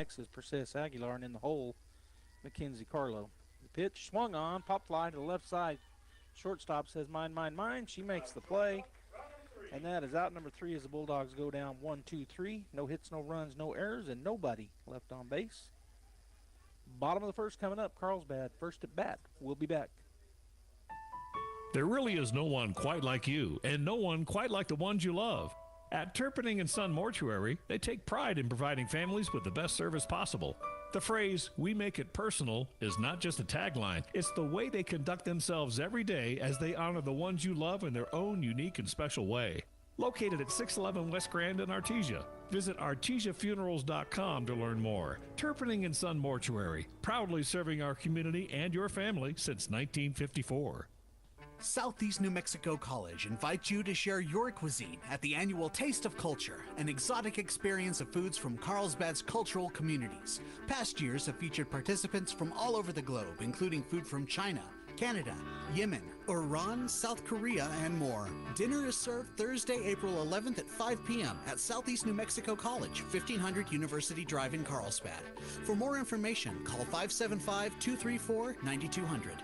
X is Perseus Aguilar, and in the hole, Mackenzie Carlo. The pitch swung on, pop fly to the left side. Shortstop says, mine, mine, mine. She makes the play. And that is out number 3 as the Bulldogs go down 1-2-3. No hits, no runs, no errors, and nobody left on base. Bottom of the first coming up. Carlsbad first at bat. We'll be back. There really is no one quite like you, and no one quite like the ones you love. At Turpinning & Son Mortuary, they take pride in providing families with the best service possible. The phrase, "we make it personal," is not just a tagline. It's the way they conduct themselves every day as they honor the ones you love in their own unique and special way. Located at 611 West Grand in Artesia. Visit artesiafunerals.com to learn more. Turpinning & Son Mortuary, proudly serving our community and your family since 1954. Southeast New Mexico College invites you to share your cuisine at the annual Taste of Culture, an exotic experience of foods from Carlsbad's cultural communities. Past years have featured participants from all over the globe, including food from China, Canada, Yemen, Iran, South Korea, and more. Dinner is served Thursday, April 11th at 5 p.m. at Southeast New Mexico College, 1500 University Drive in Carlsbad. For more information, call 575-234-9200.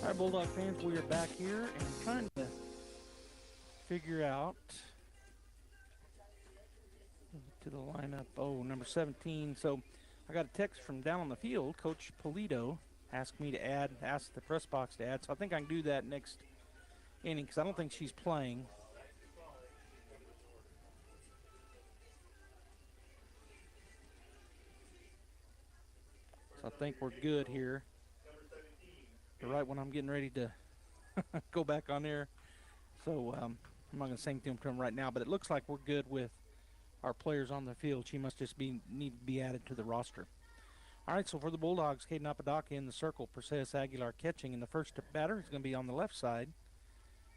All right, Bulldog fans, we are back here and I'm trying to figure out to the lineup. Oh, number 17. So I got a text from down on the field. Coach Polito asked me to ask the press box to add. So I think I can do that next inning because I don't think she's playing. So I think we're good here. Right when I'm getting ready to go back on there. So I'm not going to say anything to him right now, but it looks like we're good with our players on the field. She must just need to be added to the roster. All right, so for the Bulldogs, Caden Apodaca in the circle, Perseus Aguilar catching. And the first batter is going to be on the left side,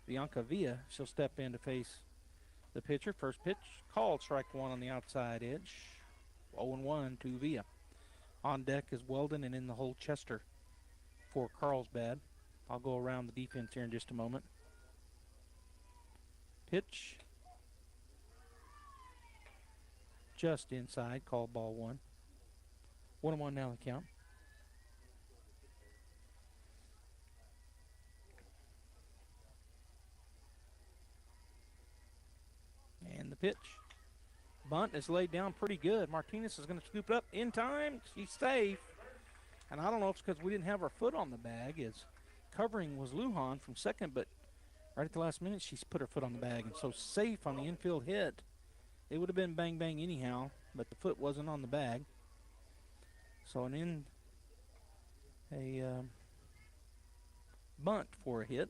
Bianca Villa. She'll step in to face the pitcher. First pitch called, strike one on the outside edge. 0-1 to Villa. On deck is Weldon, and in the hole, Chester for Carlsbad. I'll go around the defense here in just a moment. Pitch. Just inside, called ball one. 1-1 now the count. And the pitch. Bunt is laid down pretty good. Martinez is going to scoop it up in time. She's safe. And I don't know if it's because we didn't have our foot on the bag, as covering was Lujan from second, but right at the last minute, she's put her foot on the bag. And so safe on the infield hit. It would have been bang, bang anyhow, but the foot wasn't on the bag. So a bunt for a hit.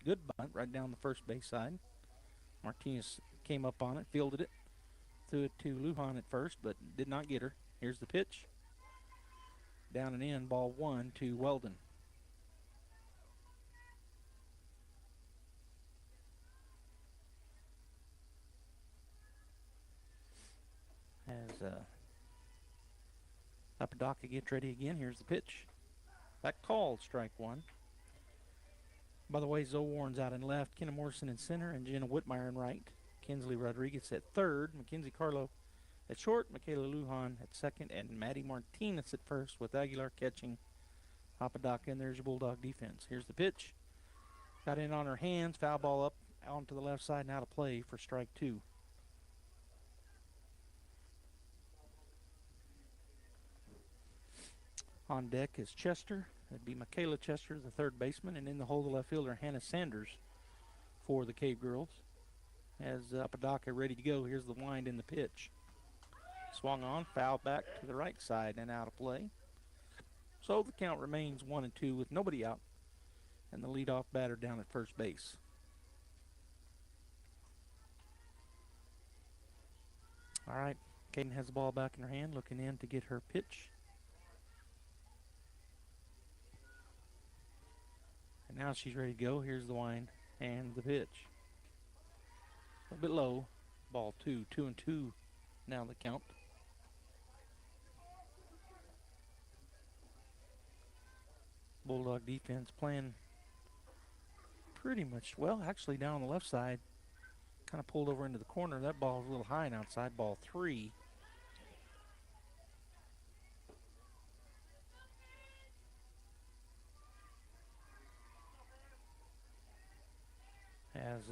Good bunt right down the first base side. Martinez came up on it, fielded it, threw it to Lujan at first, but did not get her. Here's the pitch. Down and in, ball one to Weldon. As Apodaca gets ready again, here's the pitch. That called, strike one. By the way, Zoe Warren's out in left, Kenna Morrison in center, and Jenna Whitmire in right. Kinsley Rodriguez at third, Mackenzie Carlo at short, Michaela Lujan at second, and Maddie Martinez at first with Aguilar catching Apodaca, and there's your Bulldog defense. Here's the pitch. Got in on her hands, foul ball up onto the left side and out of play for strike two. On deck is Chester. That'd be Michaela Chester, the third baseman, and in the hole, the left fielder, Hannah Sanders for the Cave Girls. As Apodaca ready to go, here's the wind in the pitch. Swung on, foul back to the right side and out of play. So the count remains 1-2 with nobody out, and the leadoff batter down at first base. All right, Caden has the ball back in her hand, looking in to get her pitch. And now she's ready to go. Here's the wind and the pitch. A little bit low. Ball two, 2-2 now the count. Bulldog defense playing pretty much well. Actually, down on the left side, kind of pulled over into the corner. That ball's a little high and outside, ball 3. As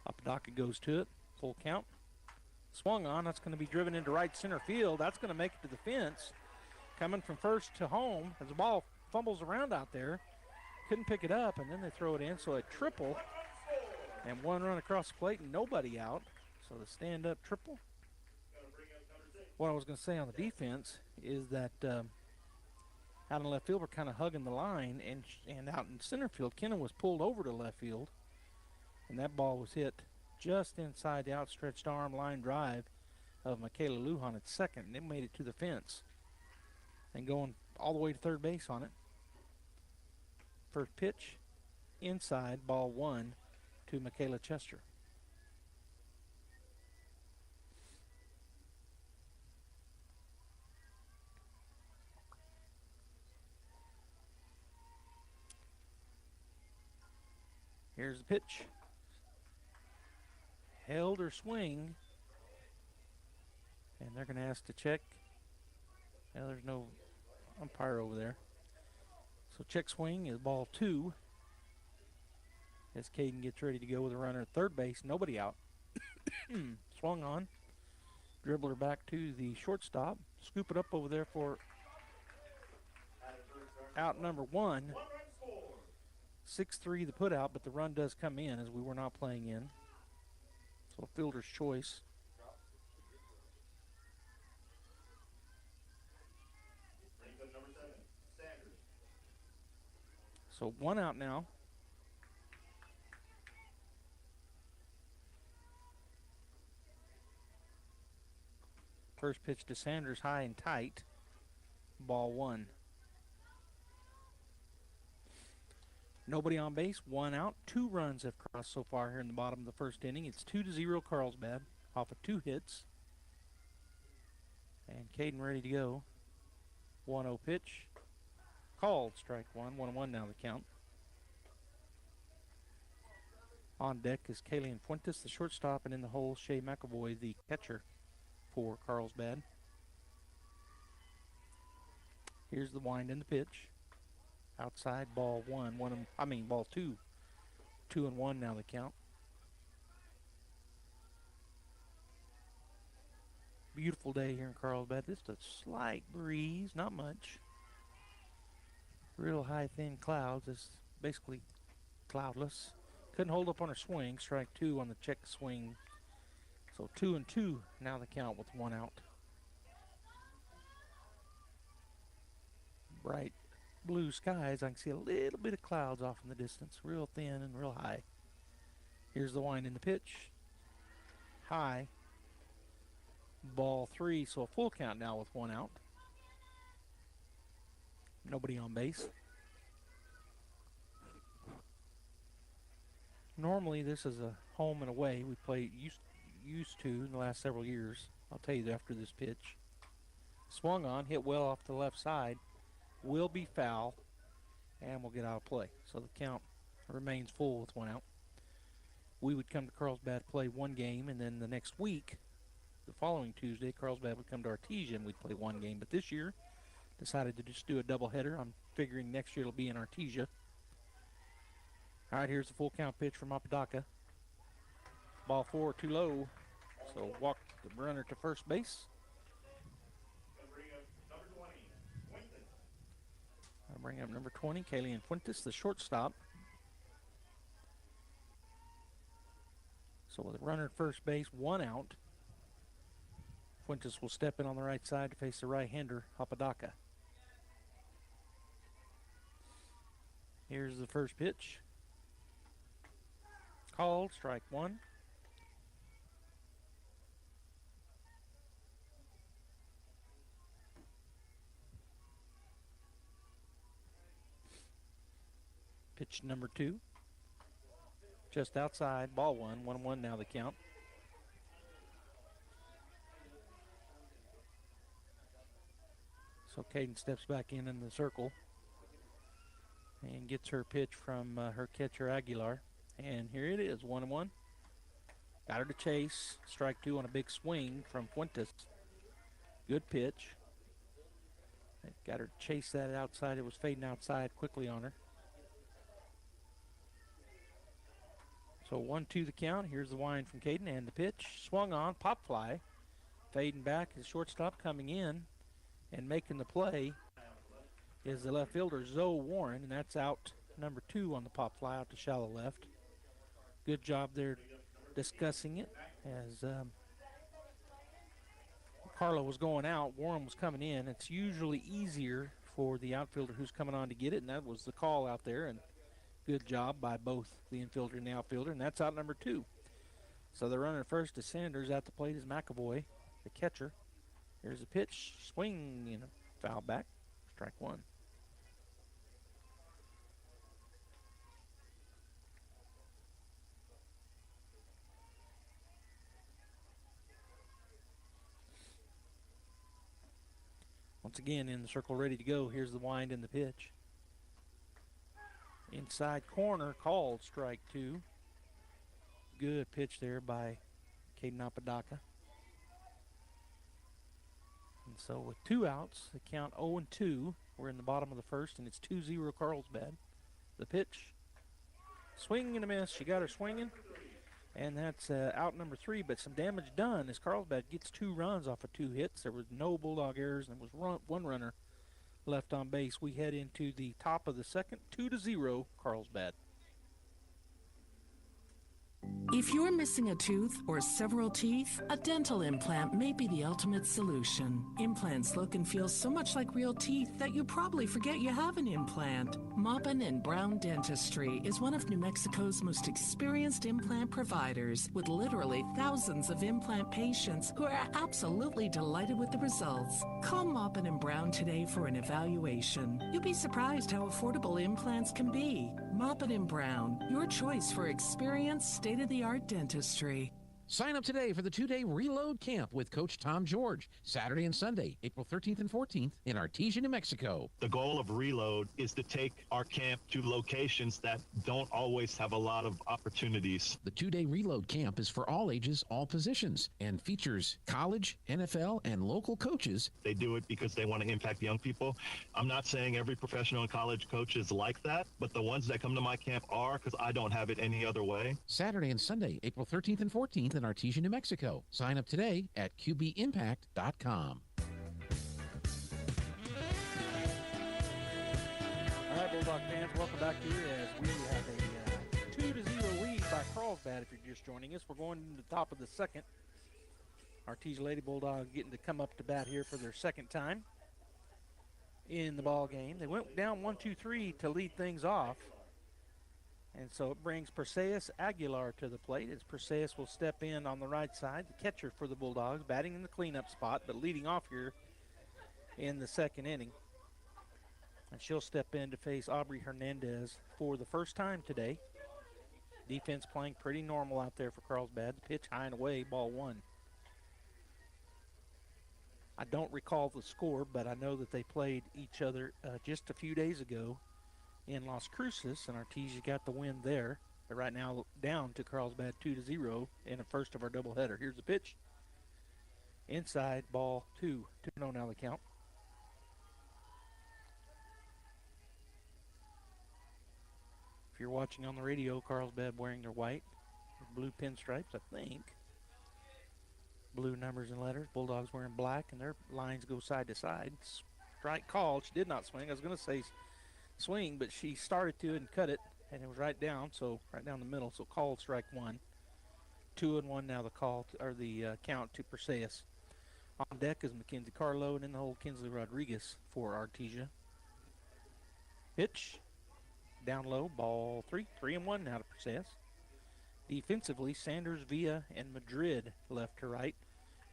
Apodaca goes to it, full count. Swung on, that's going to be driven into right center field. That's going to make it to the fence. Coming from first to home as the ball fumbles around out there. Couldn't pick it up, and then they throw it in. So a triple and 1 run across the plate and nobody out. So the stand-up triple. What I was going to say on the defense is that out in left field, we're kind of hugging the line, and out in center field, Kennan was pulled over to left field, and that ball was hit just inside the outstretched arm line drive of Michaela Lujan at second, and it made it to the fence and going all the way to third base on it. First pitch, inside, ball 1 to Michaela Chester. Here's the pitch. Held her swing. And they're going to ask to check. Now there's no umpire over there. So check swing is ball 2. As Caden gets ready to go with a runner at third base. Nobody out. Swung on. Dribble her back to the shortstop. Scoop it up over there for out number 1. 6-3 the put out, but the run does come in as we were not playing in. So fielder's choice. So 1 out now. First pitch to Sanders, high and tight. Ball 1. Nobody on base, 1 out. 2 runs have crossed so far here in the bottom of the first inning. It's 2-0 Carlsbad off of 2 hits. And Caden ready to go. 1-0 pitch. Called, strike 1. 1-1 now the count. On deck is Kayleen Fuentes, the shortstop, and in the hole, Shay McAvoy, the catcher for Carlsbad. Here's the wind and the pitch. Outside, ball 1. Ball 2. 2-1 now the count. Beautiful day here in Carlsbad. Just a slight breeze, not much. Real high, thin clouds. It's basically cloudless. Couldn't hold up on her swing. Strike 2 on the check swing. So 2-2 now the count with 1 out. Bright blue skies. I can see a little bit of clouds off in the distance. Real thin and real high. Here's the wind in the pitch. High. Ball 3. So a full count now with 1 out. Nobody on base. Normally this is a home and away. We play used to in the last several years. I'll tell you after this pitch. Swung on, hit well off the left side. Will be foul, and we'll get out of play. So the count remains full with 1 out. We would come to Carlsbad, play 1 game, and then the next week, the following Tuesday, Carlsbad would come to Artesia and we'd play 1 game. But this year, decided to just do a doubleheader. I'm figuring next year it'll be in Artesia. All right, here's the full count pitch from Apodaca. Ball 4 too low, so walk the runner to first base. I'll bring up number 20, Kayleen Fuentes, the shortstop. So with a runner at first base, 1 out. Fuentes will step in on the right side to face the right-hander, Apodaca. Here's the first pitch. Called, strike 1. Pitch number 2. Just outside, ball 1. 1-1 now the count. So Caden steps back in the circle and gets her pitch from her catcher Aguilar. And here it is, 1-1. Got her to chase. Strike two on a big swing from Fuentes. Good pitch. Got her to chase that outside. It was fading outside quickly on her. So 1-2 the count. Here's the wind from Caden, and the pitch swung on, pop fly. Fading back, his shortstop coming in and making the play is the left fielder Zoe Warren, and that's out number 2 on the pop fly out to shallow left. Good job there discussing it as Carlo was going out, Warren was coming in. It's usually easier for the outfielder who's coming on to get it, and that was the call out there. And good job by both the infielder and the outfielder, and that's out number 2. So the runner first is Sanders. At the plate is McAvoy, the catcher. Here's a pitch, swing, and a foul back. Strike one. Once again in the circle, ready to go. Here's the wind and the pitch. Inside corner, called strike 2. Good pitch there by Caden Apodaca. And so with 2 outs, the count 0-2. We're in the bottom of the first, and it's 2-0 Carlsbad. The pitch, swing and a miss. She got her swinging, and that's out number 3. But some damage done as Carlsbad gets 2 runs off of 2 hits. There was no Bulldog errors, and there was 1 runner left on base. We head into the top of the second, 2-0 Carlsbad. If you're missing a tooth or several teeth, a dental implant may be the ultimate solution. Implants look and feel so much like real teeth that you probably forget you have an implant. Maupin and Brown Dentistry is one of New Mexico's most experienced implant providers, with literally thousands of implant patients who are absolutely delighted with the results. Call Maupin and Brown today for an evaluation. You'll be surprised how affordable implants can be. Maupin and Brown, your choice for experienced, state-of-the-art dentistry. Sign up today for the 2-day Reload Camp with Coach Tom George, Saturday and Sunday, April 13th and 14th in Artesia, New Mexico. The goal of Reload is to take our camp to locations that don't always have a lot of opportunities. The 2-day Reload Camp is for all ages, all positions, and features college, NFL, and local coaches. They do it because they want to impact young people. I'm not saying every professional and college coach is like that, but the ones that come to my camp are, because I don't have it any other way. Saturday and Sunday, April 13th and 14th in Artesia, New Mexico. Sign up today at qbimpact.com. All right, Bulldog fans, welcome back here as we have a 2-0 lead by Carlsbad. If you're just joining us, we're going to the top of the second. Artesia Lady Bulldogs getting to come up to bat here for their second time in the ball game. They went down 1-2-3 to lead things off. And so it brings Perseus Aguilar to the plate as Perseus will step in on the right side, the catcher for the Bulldogs, batting in the cleanup spot, but leading off here in the second inning. And she'll step in to face Aubrey Hernandez for the first time today. Defense playing pretty normal out there for Carlsbad. The pitch high and away, ball 1. I don't recall the score, but I know that they played each other just a few days ago in Las Cruces, and Artesia got the win there. They're right now down to Carlsbad 2-0 in the first of our doubleheader. Here's the pitch. Inside, ball 2. 2-0 now the count. If you're watching on the radio, Carlsbad wearing their white with blue pinstripes, I think. Blue numbers and letters. Bulldogs wearing black, and their lines go side to side. Strike called. She did not swing. I was going to say swing, but she started to and cut it, and it was right down, so right down the middle. So called strike 1. 2-1 now the call or the count to Perseus. On deck is Mackenzie Carlo, and in the hole Kinsley Rodriguez for Artesia. Pitch down low, ball 3. 3-1 now to Perseus. Defensively, Sanders, Villa, and Madrid left to right.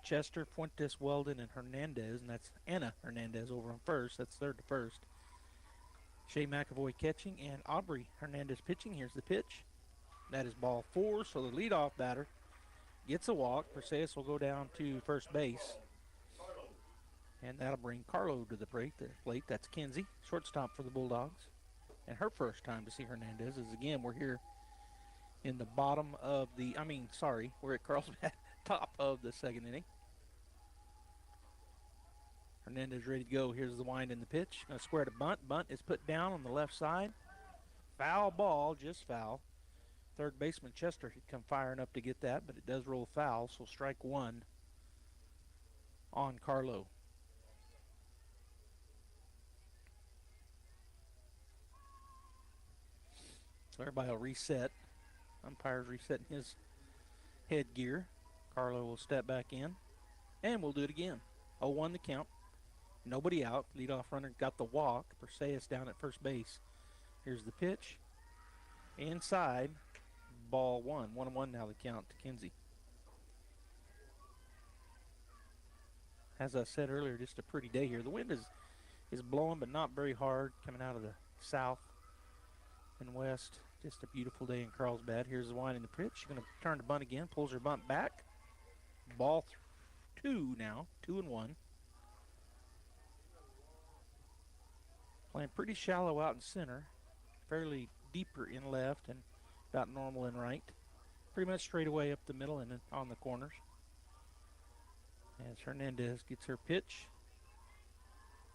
Chester, Fuentes, Weldon, and Hernandez, and that's Anna Hernandez over on first. That's third to first. Shea McAvoy catching and Aubrey Hernandez pitching. Here's the pitch. That is ball 4, so the leadoff batter gets a walk. Perseus will go down to first base. And that'll bring Carlo to the plate. That's Kinsey, shortstop for the Bulldogs. And her first time to see Hernandez is, again, we're here in the bottom of the, we're at Carlsbad, top of the second inning. Hernandez ready to go. Here's the wind and the pitch. Going to square to bunt. Bunt is put down on the left side. Foul ball, just foul. Third baseman Chester had come firing up to get that, but it does roll foul, so strike one on Carlo. So everybody will reset. Umpire's resetting his headgear. Carlo will step back in, and we'll do it again. 0-1 the count. Nobody out. Leadoff runner got the walk. Perseus down at first base. Here's the pitch. Inside. Ball one. 1-1 now the count to Kinsey. As I said earlier, just a pretty day here. The wind is blowing, but not very hard, coming out of the south and west. Just a beautiful day in Carlsbad. Here's the wind in the pitch. She's going to turn to bunt again. Pulls her bunt back. Ball two now. 2-1. Playing pretty shallow out in center. Fairly deeper in left and about normal in right. Pretty much straight away up the middle and on the corners. As Hernandez gets her pitch.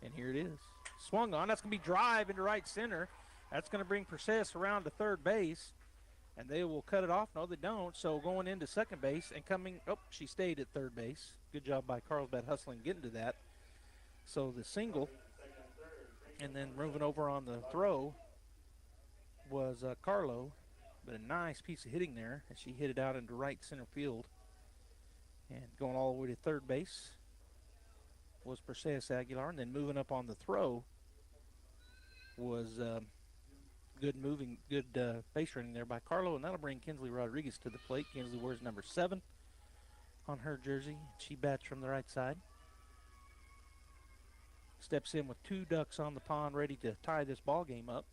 And here it is. Swung on. That's going to be drive into right center. That's going to bring Perseus around to third base. And they will cut it off. No, they don't. So going into second base and coming. Oh, she stayed at third base. Good job by Carlsbad hustling getting to that. So the single. And then moving over on the throw was Carlo. But a nice piece of hitting there as she hit it out into right center field. And going all the way to third base was Perseus Aguilar. And then moving up on the throw was good base running there by Carlo. And that'll bring Kinsley Rodriguez to the plate. Kinsley wears number 7 on her jersey. She bats from the right side. Steps in with 2 ducks on the pond ready to tie this ball game up.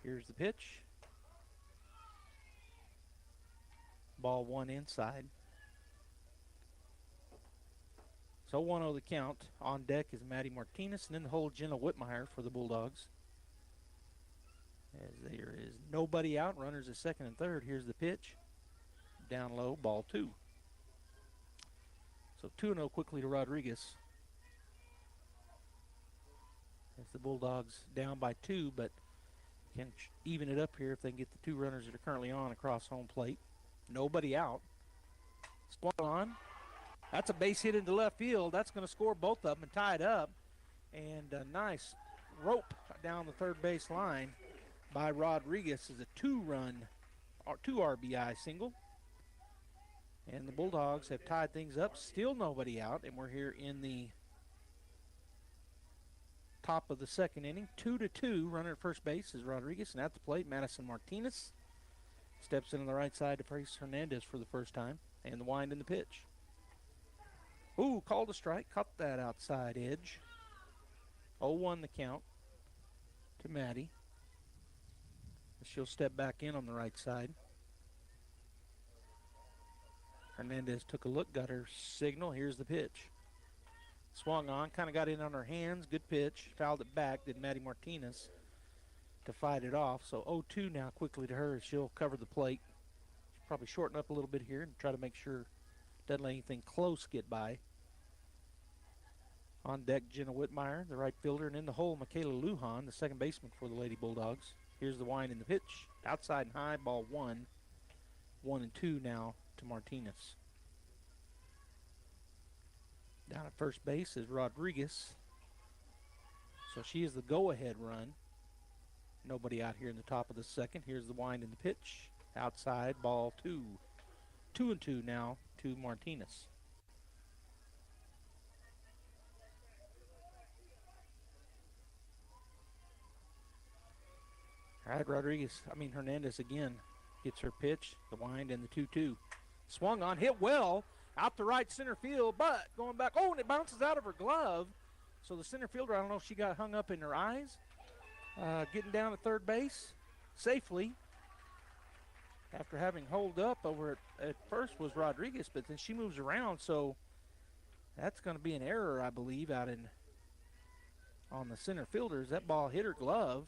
Here's the pitch. Ball 1 inside. So 1-0 the count. On deck is Maddie Martinez, and then the whole Jenna Whitmire for the Bulldogs. As there is nobody out, runners at second and third. Here's the pitch. Down low, ball 2. So 2-0 quickly to Rodriguez. As the Bulldogs down by 2, but can even it up here if they can get the 2 runners that are currently on across home plate. Nobody out. Swung on. That's a base hit into left field. That's going to score both of them and tie it up. And a nice rope down the third base line by Rodriguez is a 2 RBI single. And the Bulldogs have tied things up. Still nobody out, and we're here in the top of the second inning. 2-2. Runner at first base is Rodriguez, and at the plate, Madison Martinez steps in on the right side to face Hernandez for the first time. And the wind in the pitch. Ooh, called a strike. Caught that outside edge. 0-1 the count to Maddie. She'll step back in on the right side. Hernandez took a look, got her signal. Here's the pitch. Swung on, kind of got in on her hands. Good pitch. Fouled it back, did Maddie Martinez to fight it off. So 0-2 now quickly to her as she'll cover the plate. She'll probably shorten up a little bit here and try to make sure doesn't let anything close get by. On deck, Jenna Whitmire, the right fielder, and in the hole, Michaela Lujan, the second baseman for the Lady Bulldogs. Here's the wind in the pitch. Outside and high, ball 1. 1-2 now to Martinez. Down at first base is Rodriguez. So she is the go-ahead run. Nobody out here in the top of the second. Here's the wind in the pitch. Outside, ball 2. 2-2 now to Martinez. All right, Hernandez again gets her pitch, the wind and the 2-2. Swung on, hit well, out to right center field, but going back, and it bounces out of her glove. So the center fielder, I don't know if she got hung up in her eyes, getting down to third base safely after having holed up over at first was Rodriguez, but then she moves around, so That's going to be an error, I believe, out in on the center fielders. That ball hit her glove.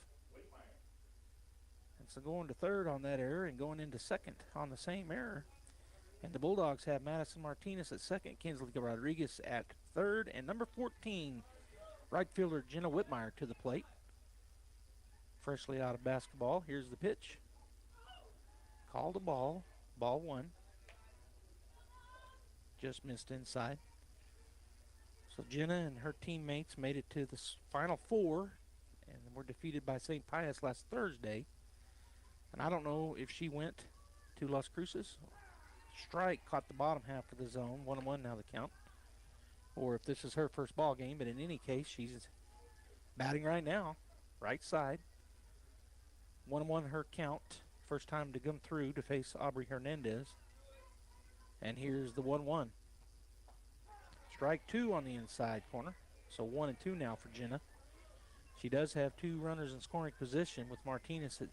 And so going to third on that error and going into second on the same error. And the Bulldogs have Madison Martinez at second, Kinsley Rodriguez at third, and number 14, right fielder Jenna Whitmire to the plate. Freshly out of basketball. Here's the pitch. Called a ball. Ball one. Just missed inside. So Jenna and her teammates made it to the final four and were defeated by St. Pius last Thursday. And I don't know if she went to Las Cruces. Strike caught the bottom half of the zone. 1-1 now the count. Or if this is her first ball game. But in any case, she's batting right now. Right side. 1-1 her count. First time to come through to face Aubrey Hernandez. And here's the 1-1. Strike two on the inside corner. So 1-2 now for Jenna. She does have two runners in scoring position with Martinez at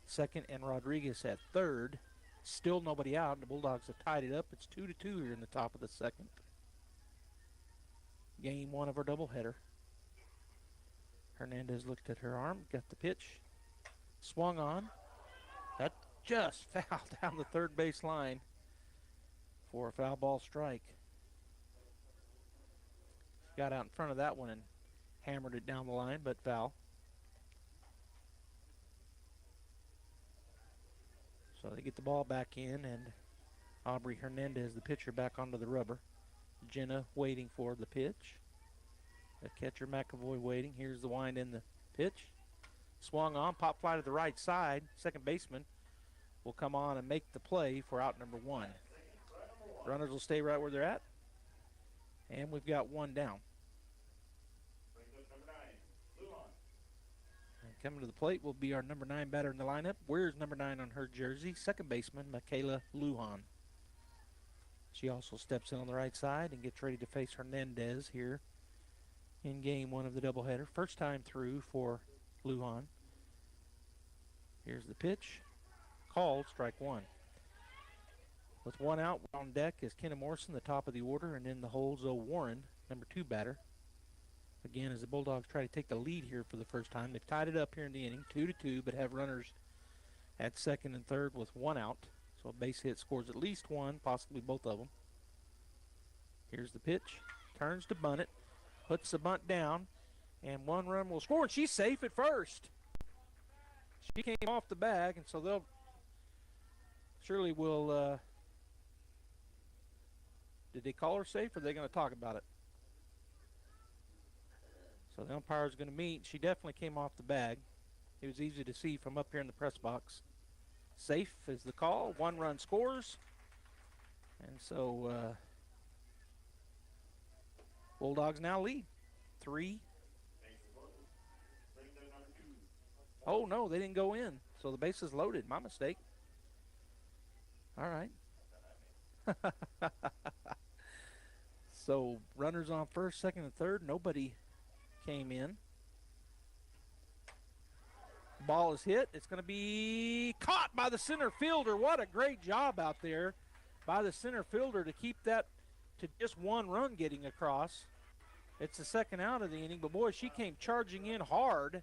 second and Rodriguez at third. Still nobody out. The Bulldogs have tied it up. It's 2-2 here in the top of the second. Game one of our doubleheader. Hernandez looked at her arm, got the pitch, swung on. That just fouled down the third base line for a foul ball strike. Got out in front of that one and hammered it down the line, but foul. So they get the ball back in, and Aubrey Hernandez, the pitcher, back onto the rubber. Jenna waiting for the pitch. The catcher McAvoy waiting. Here's the wind in the pitch. Swung on, pop fly to the right side. Second baseman will come on and make the play for out number one. Runners will stay right where they're at. And we've got one down. And coming to the plate will be our number 9 batter in the lineup. Where's number 9 on her jersey? Second baseman, Michaela Lujan. She also steps in on the right side and gets ready to face Hernandez here in game one of the doubleheader. First time through for Lujan. Here's the pitch. Called, strike one. With one out on deck is Kenna Morrison, the top of the order, and in the hole, Zoe Warren, number 2 batter. Again, as the Bulldogs try to take the lead here for the first time. They've tied it up here in the inning, 2-2, but have runners at second and third with one out. So a base hit scores at least one, possibly both of them. Here's the pitch. Turns to bunt it. Puts the bunt down, and one run will score, and she's safe at first. She came off the bag, and so they'll surely will. Did they call her safe, or are they going to talk about it? So the umpire is going to meet. She definitely came off the bag. It was easy to see from up here in the press box. Safe is the call. One run scores. And so Bulldogs now lead 3. Oh, no, they didn't go in. So the base is loaded. My mistake. All right. So runners on first, second, and third. Nobody came in. Ball is hit. It's going to be caught by the center fielder. What a great job out there by the center fielder to keep that to just one run getting across. It's the second out of the inning, but boy, she came charging in hard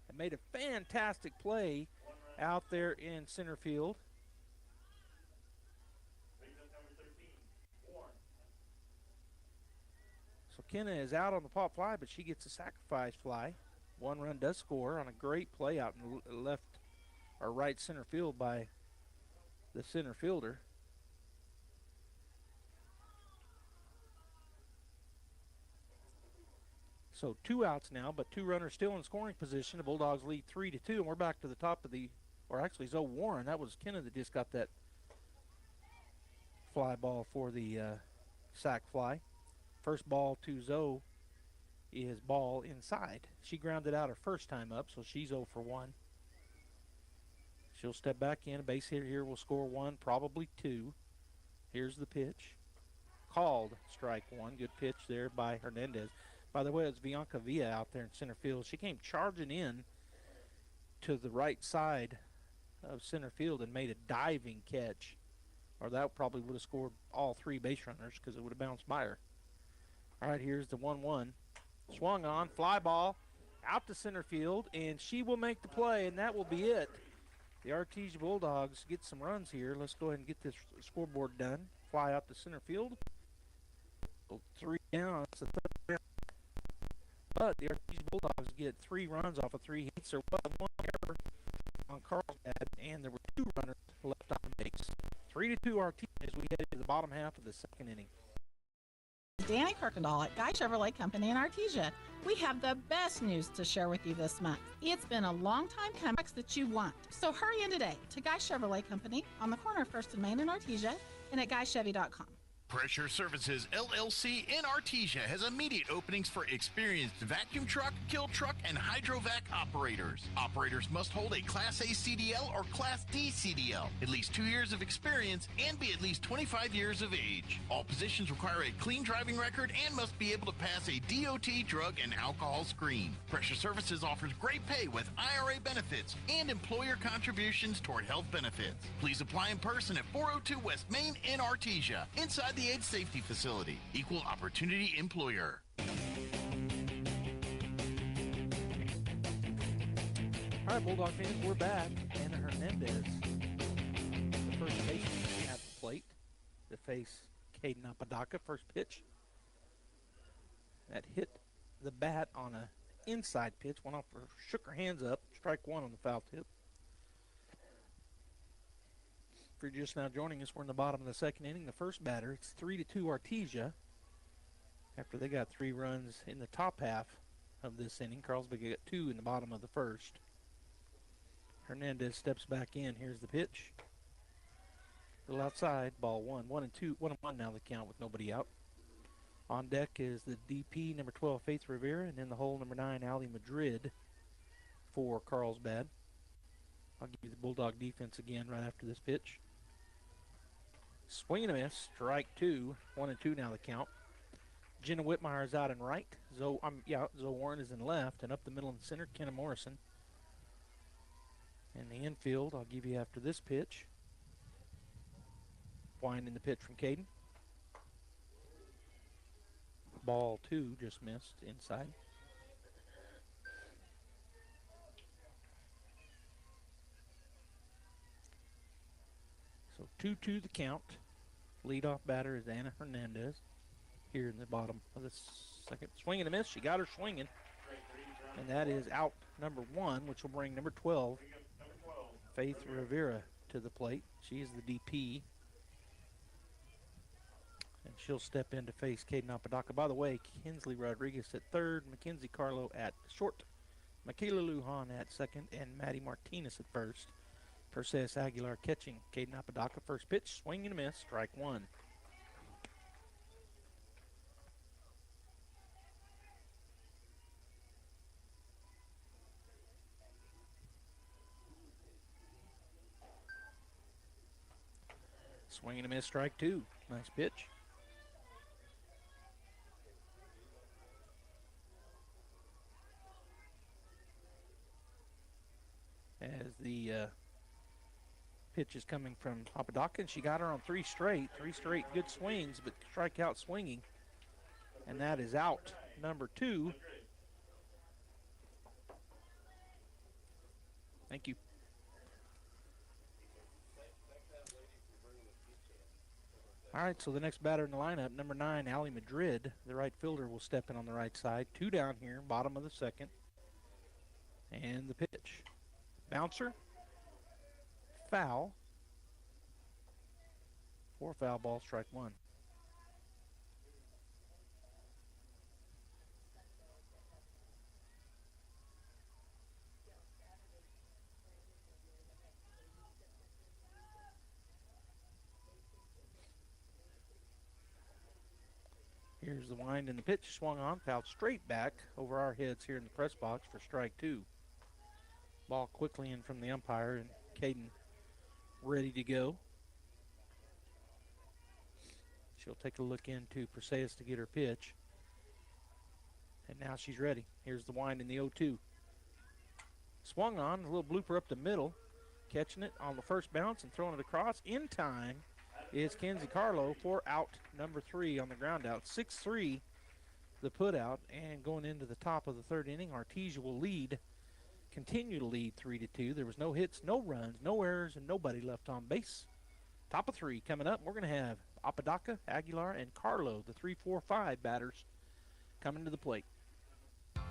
and made a fantastic play out there in center field. So Kenna is out on the pop fly, but she gets a sacrifice fly. One run does score on a great play out in left or right center field by the center fielder. So 2 outs now, but 2 runners still in scoring position. The Bulldogs lead 3-2, and we're back to the top of the, or actually Zoe Warren. That was Kenna that just got that fly ball for the sac fly. First ball to Zoe is ball inside. She grounded out her first time up, so she's 0 for 1. She'll step back in. A base hit here will score 1, probably 2. Here's the pitch. Called strike 1. Good pitch there by Hernandez. By the way, it's Bianca Villa out there in center field. She came charging in to the right side of center field and made a diving catch. Or that probably would have scored all 3 base runners because it would have bounced by her. All right, here's the 1-1. Swung on, fly ball, out to center field, and she will make the play, and that will be it. The Artesia Bulldogs get some runs here. Let's go ahead and get this scoreboard done. Fly out to center field. 3 down. It's the third down. But the Artesia Bulldogs get 3 runs off of 3 hits. There was 1 error on Carlsbad, and there were 2 runners left on base. 3-2 Artesia as we head into the bottom half of the second inning. Danny Kirkendall at Guy Chevrolet Company in Artesia. We have the best news to share with you this month. It's been a long time coming that you want. So hurry in today to Guy Chevrolet Company on the corner of 1st and Main in Artesia and at GuyChevy.com. Pressure Services LLC in Artesia has immediate openings for experienced vacuum truck, kill truck, and hydrovac operators. Operators must hold a Class A CDL or Class D CDL, at least 2 years of experience, and be at least 25 years of age. All positions require a clean driving record and must be able to pass a DOT drug and alcohol screen. Pressure Services offers great pay with IRA benefits and employer contributions toward health benefits. Please apply in person at 402 West Main in Artesia, inside the Age Safety Facility. Equal Opportunity Employer. All right, Bulldog fans, we're back. Anna Hernandez, the first baseman at the plate to face Caden Apodaca. First pitch. That hit the bat on a inside pitch. Went off her, shook her hands up. Strike 1 on the foul tip. If you're just now joining us, we're in the bottom of the second inning. The first batter, it's 3-2 Artesia. After they got 3 runs in the top half of this inning, Carlsbad got 2 in the bottom of the first. Hernandez steps back in. Here's the pitch. A little outside, ball 1. 1-2, 1-1 now the count with nobody out. On deck is the DP, number 12, Faith Rivera, and in the hole, number 9, Ali Madrid for Carlsbad. I'll give you the Bulldog defense again right after this pitch. Swing and a miss, strike 2. 1-2 now the count. Jenna Whitmire is out in right. Zoe Warren is in left, and up the middle and center, Kenna Morrison. And the infield, I'll give you after this pitch. Winding the pitch from Caden. Ball 2 just missed inside. So 2-2 the count. Leadoff batter is Anna Hernandez here in the bottom of the second. Swing and a miss. She got her swinging. And that is out number 1, which will bring number 12, Faith Rivera, to the plate. She is the DP. And she'll step in to face Caden Apodaca. By the way, Kinsley Rodriguez at third, Mackenzie Carlo at short, Michaela Lujan at second, and Maddie Martinez at first. Perseus Aguilar catching Caden Apodaca. First pitch, swing and a miss, strike 1. Swing and a miss, strike 2. Nice pitch. As the pitch is coming from Apodaca, and she got her on 3 straight good swings, but strikeout swinging. And that is out number 2. Thank you. All right, so the next batter in the lineup, number 9, Ali Madrid, the right fielder, will step in on the right side. 2 down here, bottom of the second. And the pitch. Bouncer. Foul. 4 foul balls, strike 1. Here's the wind and the pitch. Swung on, fouled straight back over our heads here in the press box for strike 2. Ball quickly in from the umpire, and Caden ready to go. She'll take a look into Perseus to get her pitch. And now she's ready. Here's the wind in the 0-2. Swung on, a little blooper up the middle. Catching it on the first bounce and throwing it across in time is Kenzie Carlo for out number 3 on the ground out. 6-3 the putout, and going into the top of the third inning, Artesia will continue to lead 3-2. There was no hits, no runs, no errors, and nobody left on base. Top of three coming up, we're going to have Apodaca, Aguilar, and Carlo, the 3-4-5 batters, coming to the plate.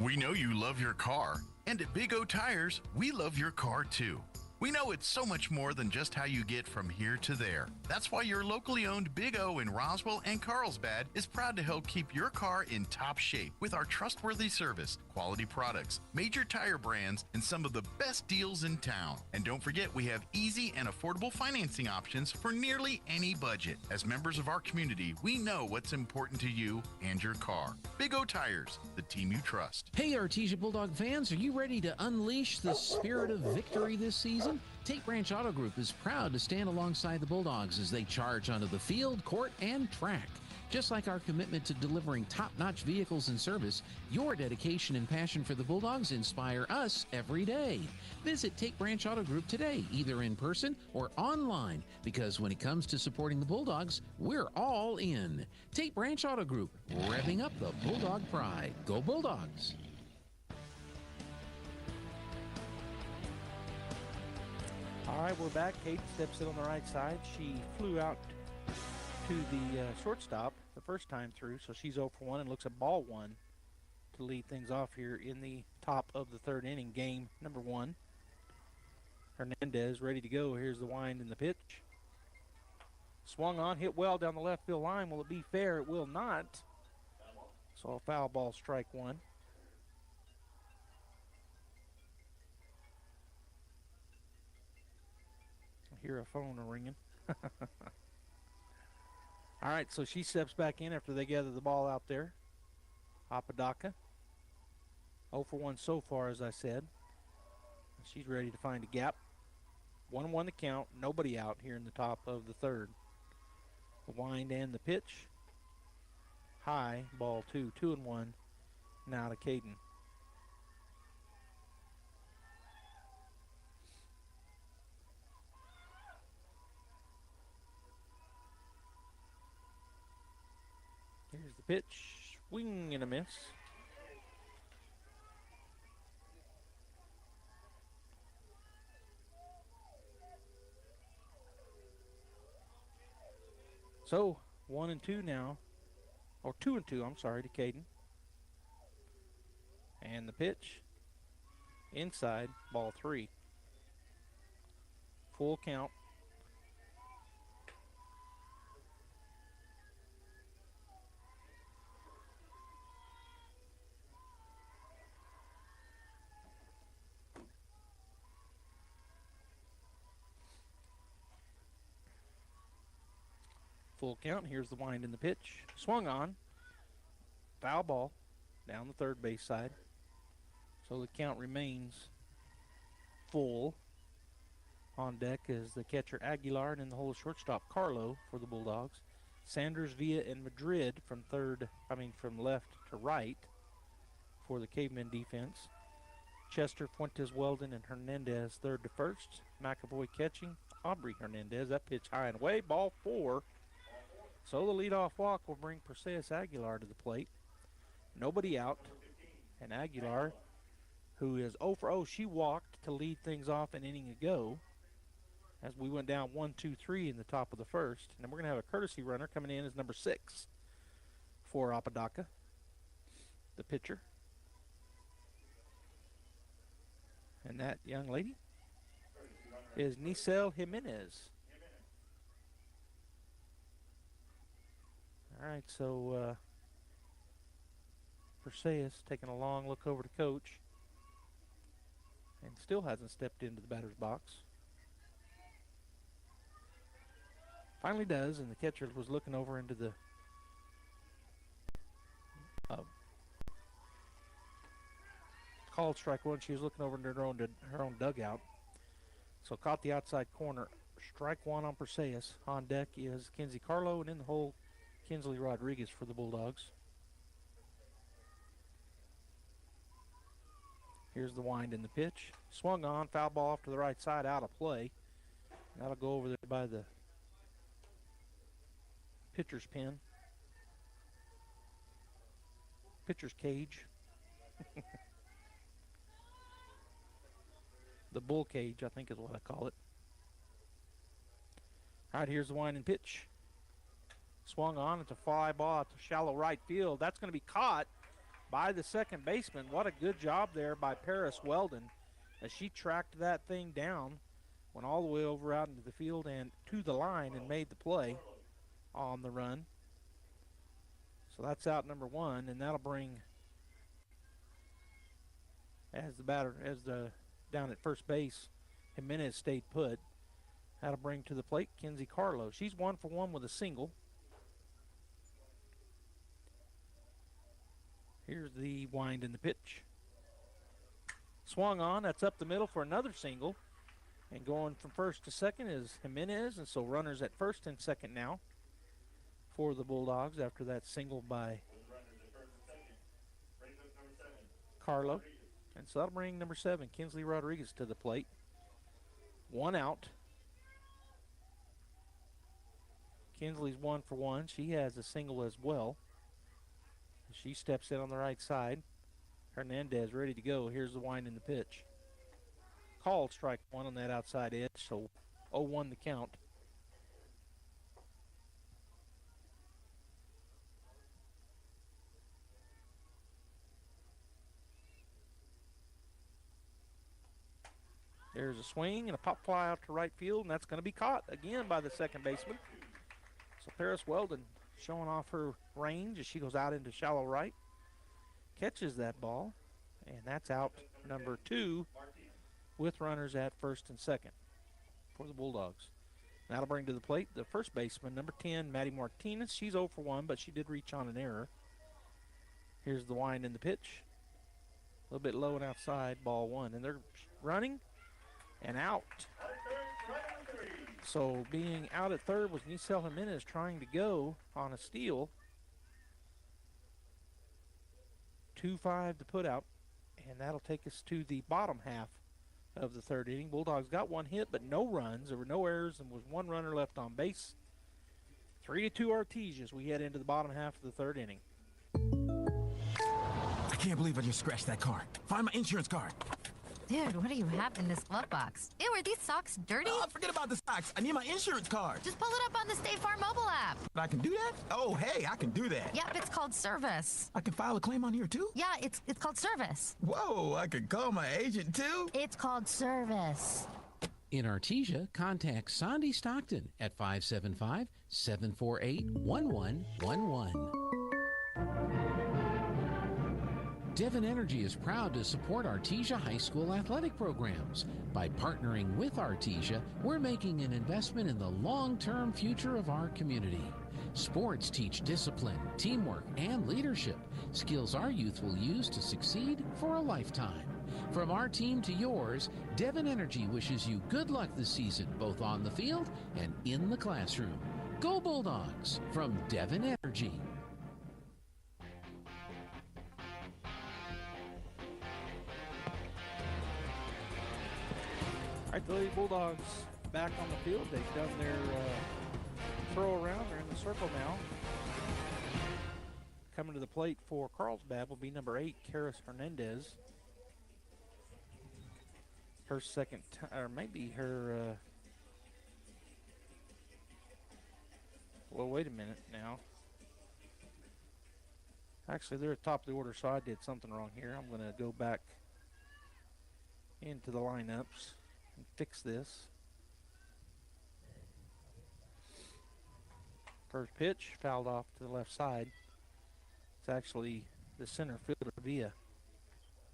We know you love your car, and at Big O Tires, we love your car too. We know it's so much more than just how you get from here to there. That's why your locally owned Big O in Roswell and Carlsbad is proud to help keep your car in top shape with our trustworthy service, quality products, major tire brands, and some of the best deals in town. And don't forget, we have easy and affordable financing options for nearly any budget. As members of our community, we know what's important to you and your car. Big O Tires, the team you trust. Hey, Artesia Bulldog fans, are you ready to unleash the spirit of victory this season? Tate Branch Auto Group is proud to stand alongside the Bulldogs as they charge onto the field, court, and track. Just like our commitment to delivering top-notch vehicles and service, your dedication and passion for the Bulldogs inspire us every day. Visit Tate Branch Auto Group today, either in person or online, because when it comes to supporting the Bulldogs, we're all in. Tate Branch Auto Group, revving up the Bulldog pride. Go Bulldogs! All right, we're back. Kate steps in on the right side. She flew out to the shortstop the first time through, so she's 0 for 1 and looks at ball one to lead things off here in the top of the third inning, game number 1. Hernandez ready to go. Here's the wind and the pitch. Swung on, hit well down the left field line. Will it be fair? It will not. So a foul ball, strike one. I hear a phone ringing. All right, so she steps back in after they gather the ball out there. Apodaca. 0 for 1 so far, as I said. She's ready to find a gap. 1-1 the count. Nobody out here in the top of the third. The wind and the pitch. High, ball 2. 2-1. Now to Caden. Here's the pitch. Swing and a miss. So 1-2 now, or 2-2, I'm sorry, to Caden. And the pitch, inside, ball 3. Full count. Full count. Here's the wind and the pitch. Swung on. Foul ball down the third base side. So the count remains full. On deck is the catcher Aguilar, and in the hole shortstop Carlo for the Bulldogs. Sanders, Villa, and Madrid from left to right for the Cavemen defense. Chester, Fuentes, Weldon, and Hernandez third to first. McAvoy catching. Aubrey Hernandez. That pitch high and away. Ball 4. So the leadoff walk will bring Perseus Aguilar to the plate. Nobody out. And Aguilar, who is 0 for 0, she walked to lead things off an inning ago as we went down 1-2-3 in the top of the first. And then we're going to have a courtesy runner coming in as number 6 for Apodaca, the pitcher. And that young lady is Nisel Jimenez. All right, so Perseus taking a long look over to coach and still hasn't stepped into the batter's box. Finally does, and the catcher was looking over into the called strike one. She was looking over into her own dugout. So caught the outside corner. Strike one on Perseus. On deck is Kenzie Carlo, and in the hole, Kinsley Rodriguez for the Bulldogs. Here's the wind and the pitch. Swung on, foul ball off to the right side, out of play. That'll go over there by the pitcher's pin. pitcher's cage. The bull cage, I think is what I call it. All right, here's the wind and pitch. Swung on. It's a fly ball at the shallow right field. That's going to be caught by the second baseman. What a good job there by Paris Weldon as she tracked that thing down, went all the way over out into the field and to the line and made the play on the run. So that's out number one, and that'll bring, as the down at first base, Jimenez stayed put. That'll bring to the plate Kenzie Carlo. She's 1 for 1 with a single. Here's the wind and the pitch. Swung on, that's up the middle for another single. And going from first to second is Jimenez, and so runners at first and second now for the Bulldogs after that single by Carlo. And so that'll bring number 7, Kinsley Rodriguez, to the plate. 1 out. Kinsley's 1 for 1. She has a single as well. She steps in on the right side. Hernandez ready to go. Here's the wind and the pitch. Called strike 1 on that outside edge, so 0-1 the count. There's a swing and a pop fly out to right field, and that's going to be caught again by the second baseman. So Paris Weldon showing off her range as she goes out into shallow right. Catches that ball, and that's out number 2 with runners at first and second for the Bulldogs. That'll bring to the plate the first baseman, number 10, Maddie Martinez. She's 0 for 1, but she did reach on an error. Here's the wind and the pitch. A little bit low and outside, ball 1. And they're running and out. So being out at third was Nisel Jimenez trying to go on a steal. 2-5 to put out, and that'll take us to the bottom half of the third inning. Bulldogs got 1 hit, but no runs. There were no errors and was 1 runner left on base. 3-2 Artesia as we head into the bottom half of the third inning. I can't believe I just scratched that card. Find my insurance card. Dude, what do you have in this glove box? Ew, are these socks dirty? Oh, forget about the socks. I need my insurance card. Just pull it up on the State Farm mobile app. I can do that? Oh, hey, I can do that. Yep, it's called service. I can file a claim on here, too? Yeah, it's called service. Whoa, I can call my agent, too? It's called service. In Artesia, contact Sandy Stockton at 575-748-1111. Devon Energy is proud to support Artesia High School athletic programs. By partnering with Artesia, we're making an investment in the long-term future of our community. Sports teach discipline, teamwork, and leadership, skills our youth will use to succeed for a lifetime. From our team to yours, Devon Energy wishes you good luck this season, both on the field and in the classroom. Go Bulldogs from Devon Energy. All right, the Lady Bulldogs back on the field. They've done their throw around. They're in the circle now. Coming to the plate for Carlsbad will be number 8, Karis Hernandez. Her second, or maybe her, well, wait a minute now. Actually, they're at the top of the order, so I did something wrong here. I'm going to go back into the lineups and fix this. First pitch, fouled off to the left side. It's actually the center fielder, Villa,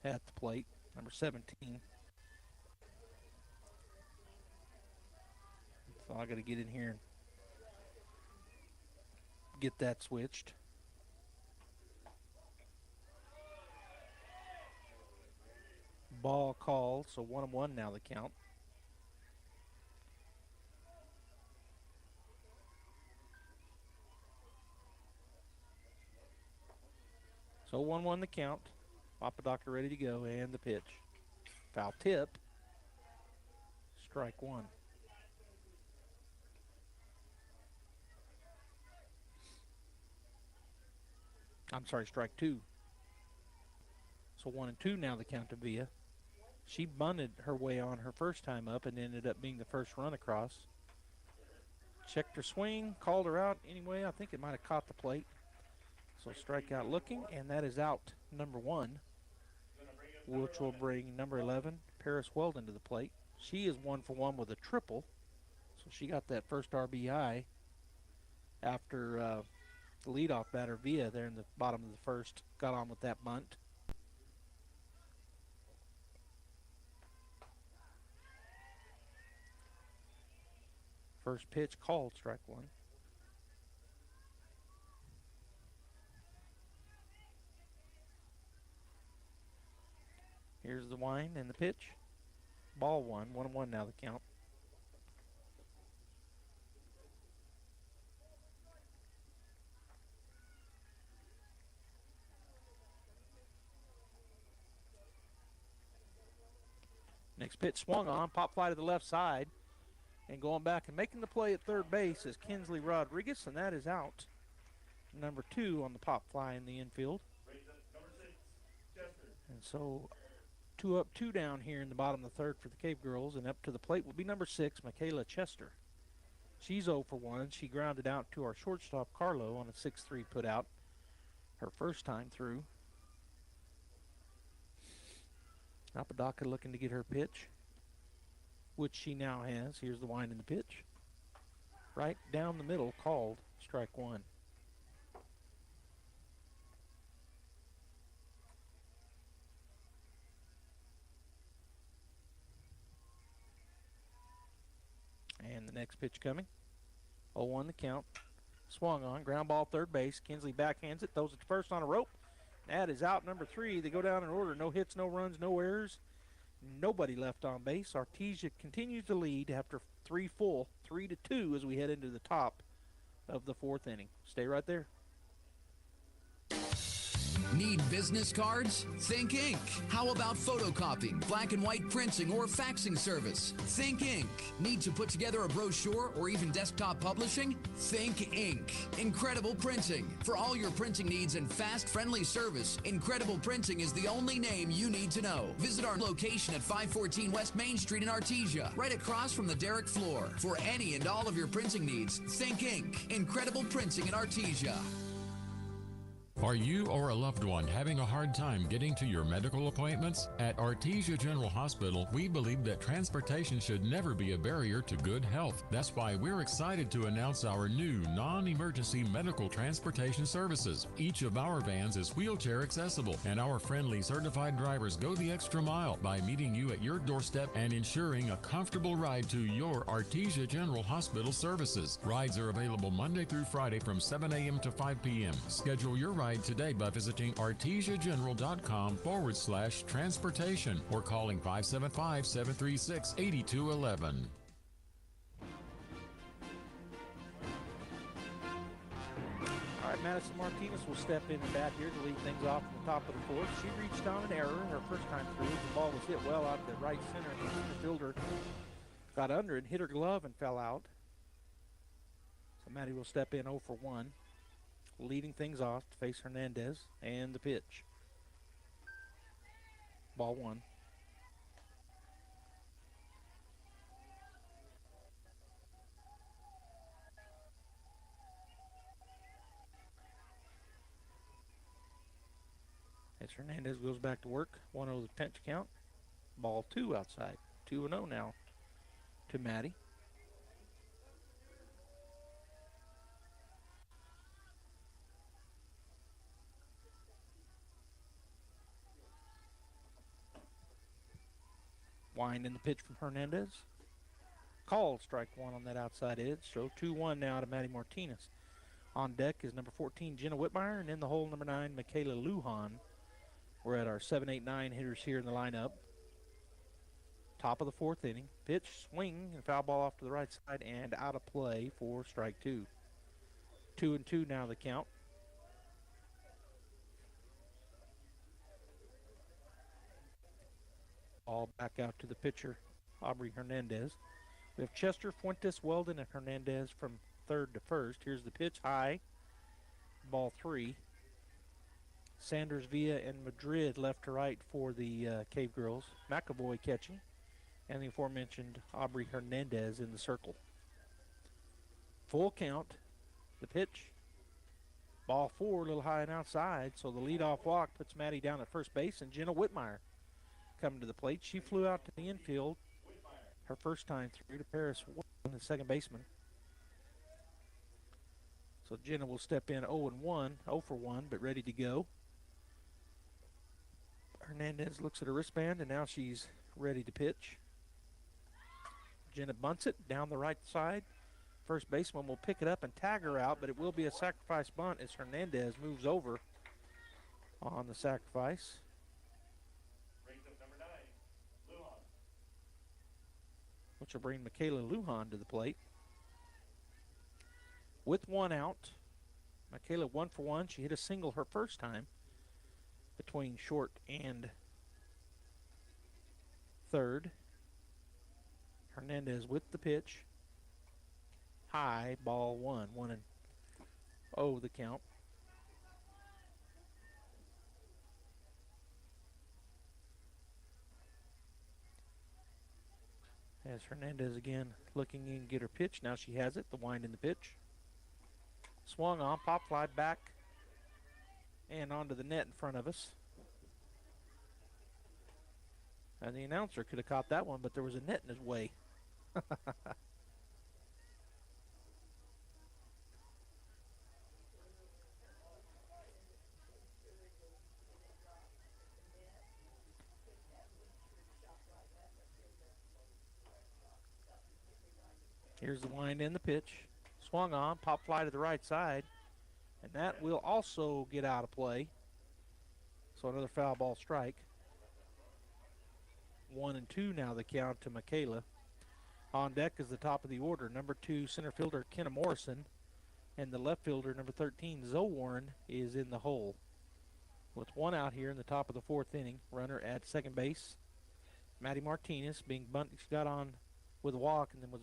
at the plate, number 17. So I got to get in here and get that switched. Ball called, so 1-1 now the count. So 1-1 the count. Papa Doctor ready to go, and the pitch. Foul tip. Strike 1. I'm sorry, strike 2. So 1-2 now the count to Villa. She bunted her way on her first time up and ended up being the first run across. Checked her swing, called her out. Anyway, I think it might have caught the plate. So strikeout looking, and that is out number 1, which will bring number 11, Paris Weldon, to the plate. She is 1 for 1 with a triple. So she got that first RBI after the leadoff batter Villa there in the bottom of the first got on with that bunt. First pitch called, strike 1. Here's the wind and the pitch. Ball 1, 1-1 now the count. Next pitch swung on, pop fly to the left side. And going back and making the play at third base is Kinsley Rodriguez, and that is out. Number 2 on the pop fly in the infield. And so 2 up, 2 down here in the bottom of the third for the Cave Girls, and up to the plate will be number 6, Michaela Chester. She's 0 for 1. She grounded out to our shortstop, Carlo, on a 6-3 put out her first time through. Apodaca looking to get her pitch, which she now has. Here's the wind and the pitch. Right down the middle, called, strike 1. And the next pitch coming. 0-1 the count. Swung on, ground ball third base. Kinsley backhands it, throws it to first on a rope. That is out number 3. They go down in order. No hits, no runs, no errors. Nobody left on base. Artesia continues to lead after 3 full, 3-2 as we head into the top of the 4th inning. Stay right there. Need business cards? Think Ink. How about photocopying, black and white printing, or faxing service? Think Ink. Need to put together a brochure or even desktop publishing? Think Ink. Incredible Printing. For all your printing needs and fast, friendly service, Incredible Printing is the only name you need to know. Visit our location at 514 West Main Street in Artesia, right across from the Derrick floor. For any and all of your printing needs, Think Ink. Incredible Printing in Artesia. Are you or a loved one having a hard time getting to your medical appointments? At Artesia General Hospital, we believe that transportation should never be a barrier to good health. That's why we're excited to announce our new non-emergency medical transportation services. Each of our vans is wheelchair accessible, and our friendly certified drivers go the extra mile by meeting you at your doorstep and ensuring a comfortable ride to your Artesia General Hospital services. Rides are available Monday through Friday from 7 a.m. to 5 p.m. Schedule your ride today by visiting artesiageneral.com/transportation or calling 575-736-8211. All right, Madison Martinez will step in the bat here to lead things off from the top of the 4th. She reached on an error her first time through. The ball was hit well out to right center, and the center fielder got under it, hit her glove, and fell out. So Maddie will step in 0 for 1. Leading things off to face Hernandez, and the pitch. Ball 1. As Hernandez goes back to work, 1-0 the pinch count. Ball 2 outside. 2-0 now to Maddie. Wind in the pitch from Hernandez. Called, strike 1 on that outside edge. So 2-1 now to Maddie Martinez. On deck is number 14, Jenna Whitmire, and in the hole, number 9, Michaela Lujan. We're at our 7, 8, 9 hitters here in the lineup. Top of the 4th inning. Pitch, swing, and foul ball off to the right side and out of play for strike 2. 2-2 now the count. Ball back out to the pitcher, Aubrey Hernandez. We have Chester, Fuentes, Weldon, and Hernandez from 3rd to 1st. Here's the pitch, high. Ball 3. Sanders, Villa, and Madrid left to right for the Cave Girls. McAvoy catching, and the aforementioned Aubrey Hernandez in the circle. Full count. The pitch. Ball 4, a little high and outside, so the leadoff walk puts Maddie down at first base, and Jenna Whitmire coming to the plate. She flew out to the infield her first time through to Paris Wilden, the second baseman. So Jenna will step in 0-1, 0 for 1, but ready to go. Hernandez looks at her wristband, and now she's ready to pitch. Jenna bunts it down the right side. First baseman will pick it up and tag her out, but it will be a sacrifice bunt as Hernandez moves over on the sacrifice. Which will bring Michaela Lujan to the plate. With one out, Michaela 1 for 1. She hit a single her first time between short and third. Hernandez with the pitch. High, ball 1. 1-0 the count. As Hernandez again looking in, get her pitch. Now she has it, the wind in the pitch. Swung on, pop fly back and onto the net in front of us. And the announcer could have caught that one, but there was a net in his way. Here's the wind in the pitch. Swung on, pop fly to the right side. And that will also get out of play. So another foul ball strike. 1-2 now the count to Michaela. On deck is the top of the order. Number 2 center fielder Kenna Morrison. And the left fielder number 13 Zoe Warren is in the hole. With one out here in the top of the 4th inning. Runner at second base. Maddie Martinez being bunted. She got on with a walk and then was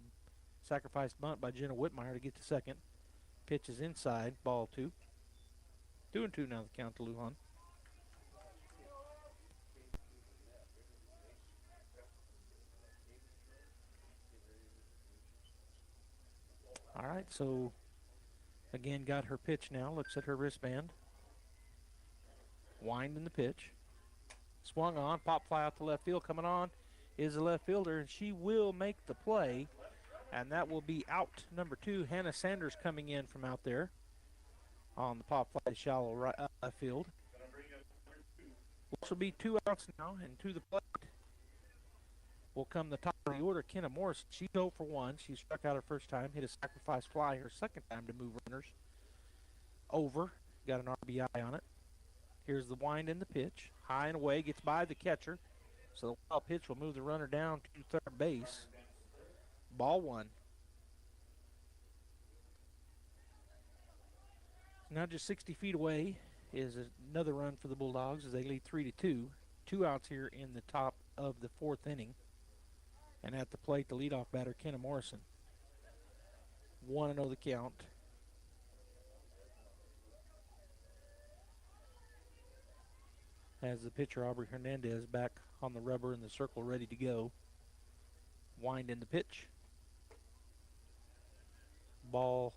sacrificed bunt by Jenna Whitmire to get to second. Pitch is inside, ball 2. 2-2 now the count to Lujan. All right, so again got her pitch now. Looks at her wristband. Wind in the pitch. Swung on, pop fly out to left field. Coming on is the left fielder, and she will make the play. And that will be out number 2, Hannah Sanders coming in from out there on the pop fly to shallow right field. This will be 2 outs now, and to the plate will come the top of the order, Kenna Morris. She's 0 for 1. She struck out her first time, hit a sacrifice fly her second time to move runners over. Got an RBI on it. Here's the wind in the pitch. High and away, gets by the catcher. So the wild pitch will move the runner down to third base. Ball 1. Now just 60 feet away is another run for the Bulldogs as they lead 3-2. 2 outs here in the top of the 4th inning. And at the plate, the leadoff batter, Kenna Morrison. 1-0 the count. As the pitcher, Aubrey Hernandez, back on the rubber in the circle, ready to go. Wind in the pitch. Ball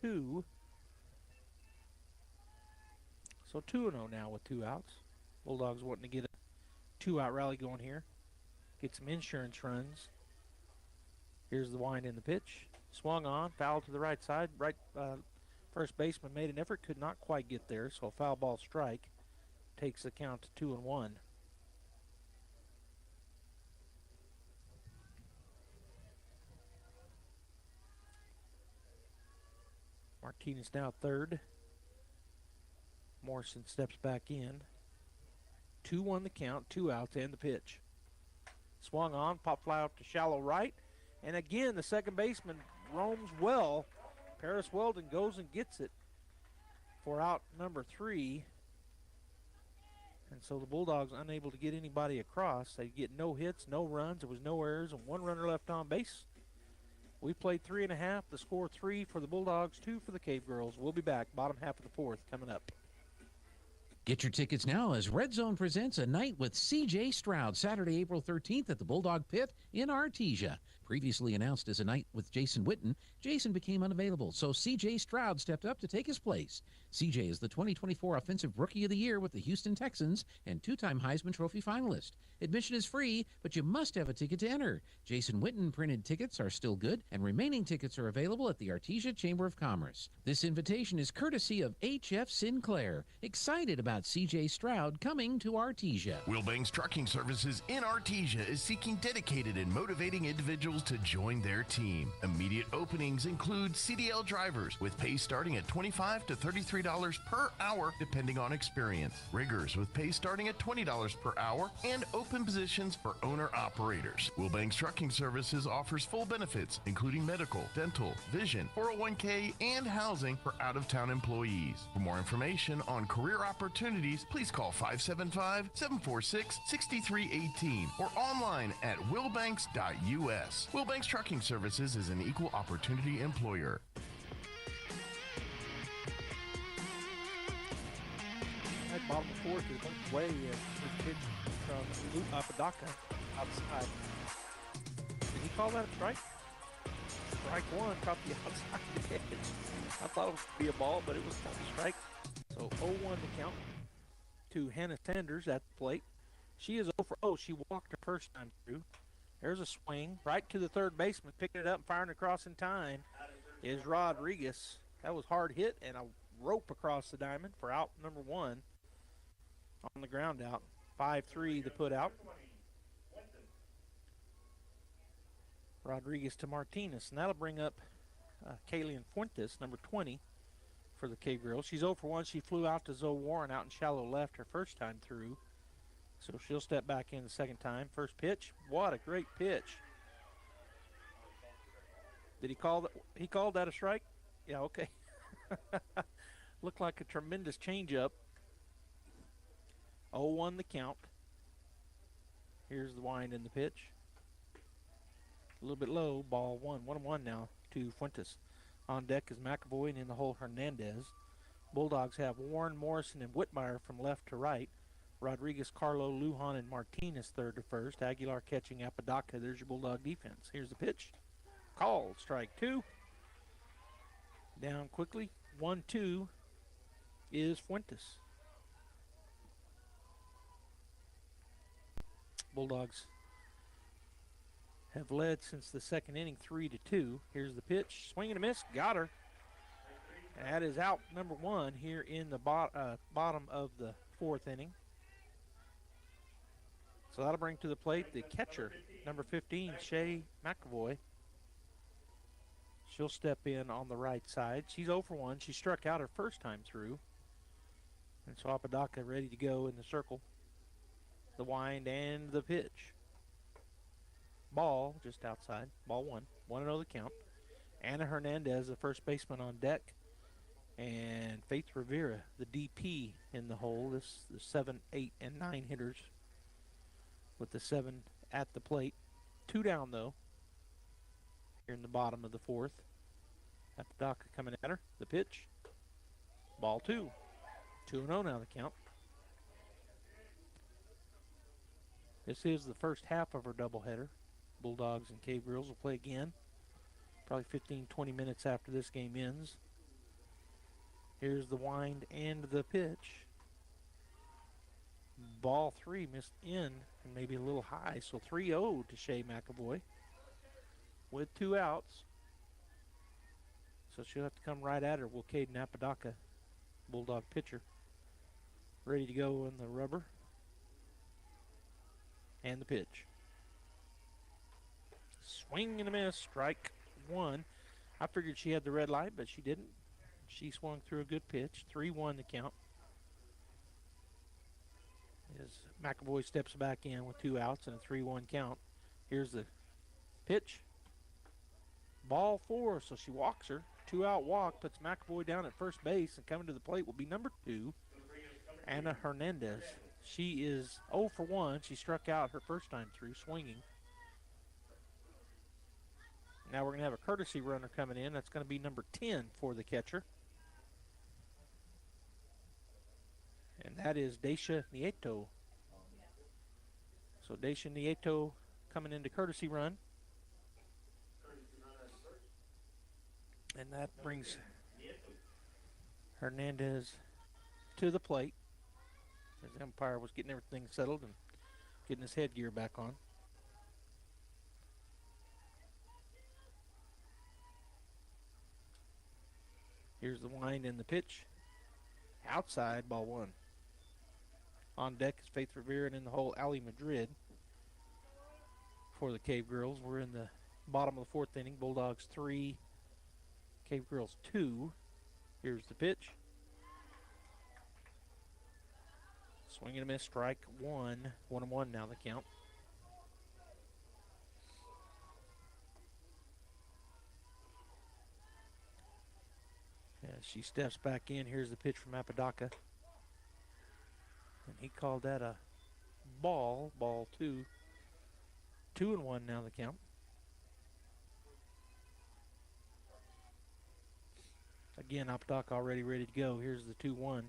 2. So 2-0 now with 2 outs. Bulldogs wanting to get a 2-out rally going here. Get some insurance runs. Here's the wind in the pitch. Swung on, foul to the right side. First baseman made an effort, could not quite get there, so a foul ball strike takes the count to 2-1. Martinez now third. Morrison steps back in. 2-1 the count, 2 outs and the pitch. Swung on, pop fly out to shallow right. And again, the second baseman roams well. Paris Weldon goes and gets it for out number 3. And so the Bulldogs unable to get anybody across. They get no hits, no runs. There was no errors and 1 runner left on base. We played 3.5. The score 3 for the Bulldogs, 2 for the Cave Girls. We'll be back. Bottom half of the 4th coming up. Get your tickets now as Red Zone presents A Night with C.J. Stroud, Saturday, April 13th at the Bulldog Pit in Artesia. Previously announced as A Night with Jason Witten, Jason became unavailable, so C.J. Stroud stepped up to take his place. C.J. is the 2024 Offensive Rookie of the Year with the Houston Texans and two-time Heisman Trophy finalist. Admission is free, but you must have a ticket to enter. Jason Witten printed tickets are still good, and remaining tickets are available at the Artesia Chamber of Commerce. This invitation is courtesy of H.F. Sinclair. Excited about C.J. Stroud coming to Artesia. Wilbanks Trucking Services in Artesia is seeking dedicated and motivating individuals to join their team. Immediate openings include CDL drivers with pay starting at $25 to $33 per hour depending on experience. Riggers with pay starting at $20 per hour and open positions for owner-operators. Wilbanks Trucking Services offers full benefits including medical, dental, vision, 401k, and housing for out-of-town employees. For more information on career opportunities, please call 575-746-6318 or online at wilbanks.us. Wilbanks Trucking Services is an equal opportunity employer. That bottom of the fourth is way in his pitch from Luke Apodaca outside. Did he call that a strike? Strike one, caught the outside edge. I thought it was going to be a ball, but it was called a strike. So 0-1 to count to Hannah Sanders at the plate. She is 0 for 0. She walked her first time through. There's a swing right to the third baseman, picking it up and firing across in time is Rodriguez. That was hard hit and a rope across the diamond for out number one on the ground out. 5-3 to put out. Rodriguez to Martinez, and that'll bring up Kalian Fuentes, number 20, for the K-Girls. She's 0 for 1. She flew out to Zoe Warren out in shallow left her first time through. So she'll step back in the second time. First pitch. What a great pitch. Did he call that? He called that a strike? Yeah, okay. Looked like a tremendous changeup. 0-1 the count. Here's the wind in the pitch. A little bit low, ball one. 1-1 now to Fuentes. On deck is McAvoy and in the hole Hernandez. Bulldogs have Warren, Morrison, and Whitmire from left to right. Rodriguez, Carlo, Lujan, and Martinez third to first. Aguilar catching Apodaca. There's your Bulldog defense. Here's the pitch. Called. Strike two. Down quickly. 1-2 is Fuentes. Bulldogs have led since the second inning 3-2. Here's the pitch. Swing and a miss. Got her. That is out number one here in the bottom of the fourth inning. So that'll bring to the plate the catcher, number 15, Shay McAvoy. She'll step in on the right side. She's 0 for 1. She struck out her first time through. And so Apodaca ready to go in the circle. The wind and the pitch. Ball just outside. Ball one. 1-0 the count. Anna Hernandez, the first baseman, on deck. And Faith Rivera, the DP, in the hole. This the 7, 8, and 9 hitters with the 7 at the plate. 2 down, though, here in the bottom of the fourth. Apodaca coming at her. The pitch. Ball 2. 2-0 now the count. This is the first half of her doubleheader. Bulldogs and Cave Girls will play again. Probably 15-20 minutes after this game ends. Here's the wind and the pitch. Ball 3 missed in and maybe a little high. So 3-0 to Shay McAvoy with 2 outs. So she'll have to come right at her. Will Caden Apodaca, Bulldog pitcher, ready to go in the rubber. And the pitch. Swing and a miss. Strike one. I figured she had the red light, but she didn't. She swung through a good pitch. 3-1 the count. As McAvoy steps back in with 2 outs and a 3-1 count. Here's the pitch. Ball 4, so she walks her. 2-out walk puts McAvoy down at first base, and coming to the plate will be number 2, Anna Hernandez. She is 0 for 1. She struck out her first time through swinging. Now we're going to have a courtesy runner coming in. That's going to be number 10 for the catcher. and that is Daisha Nieto. So Daisha Nieto coming into courtesy run. And that brings Hernandez to the plate as the umpire was getting everything settled and getting his headgear back on. Here's the wind and the pitch. Outside, ball one. On deck is Faith Revere, and in the hole, Ali Madrid for the Cave Girls. We're in the bottom of the fourth inning. Bulldogs 3, Cave Girls 2. Here's the pitch. Swing and a miss, strike one. 1-1 now the count. As she steps back in, here's the pitch from Apodaca. And he called that a ball. Ball two. 2-1 now the count. Again, Apodaca already ready to go. Here's the 2-1.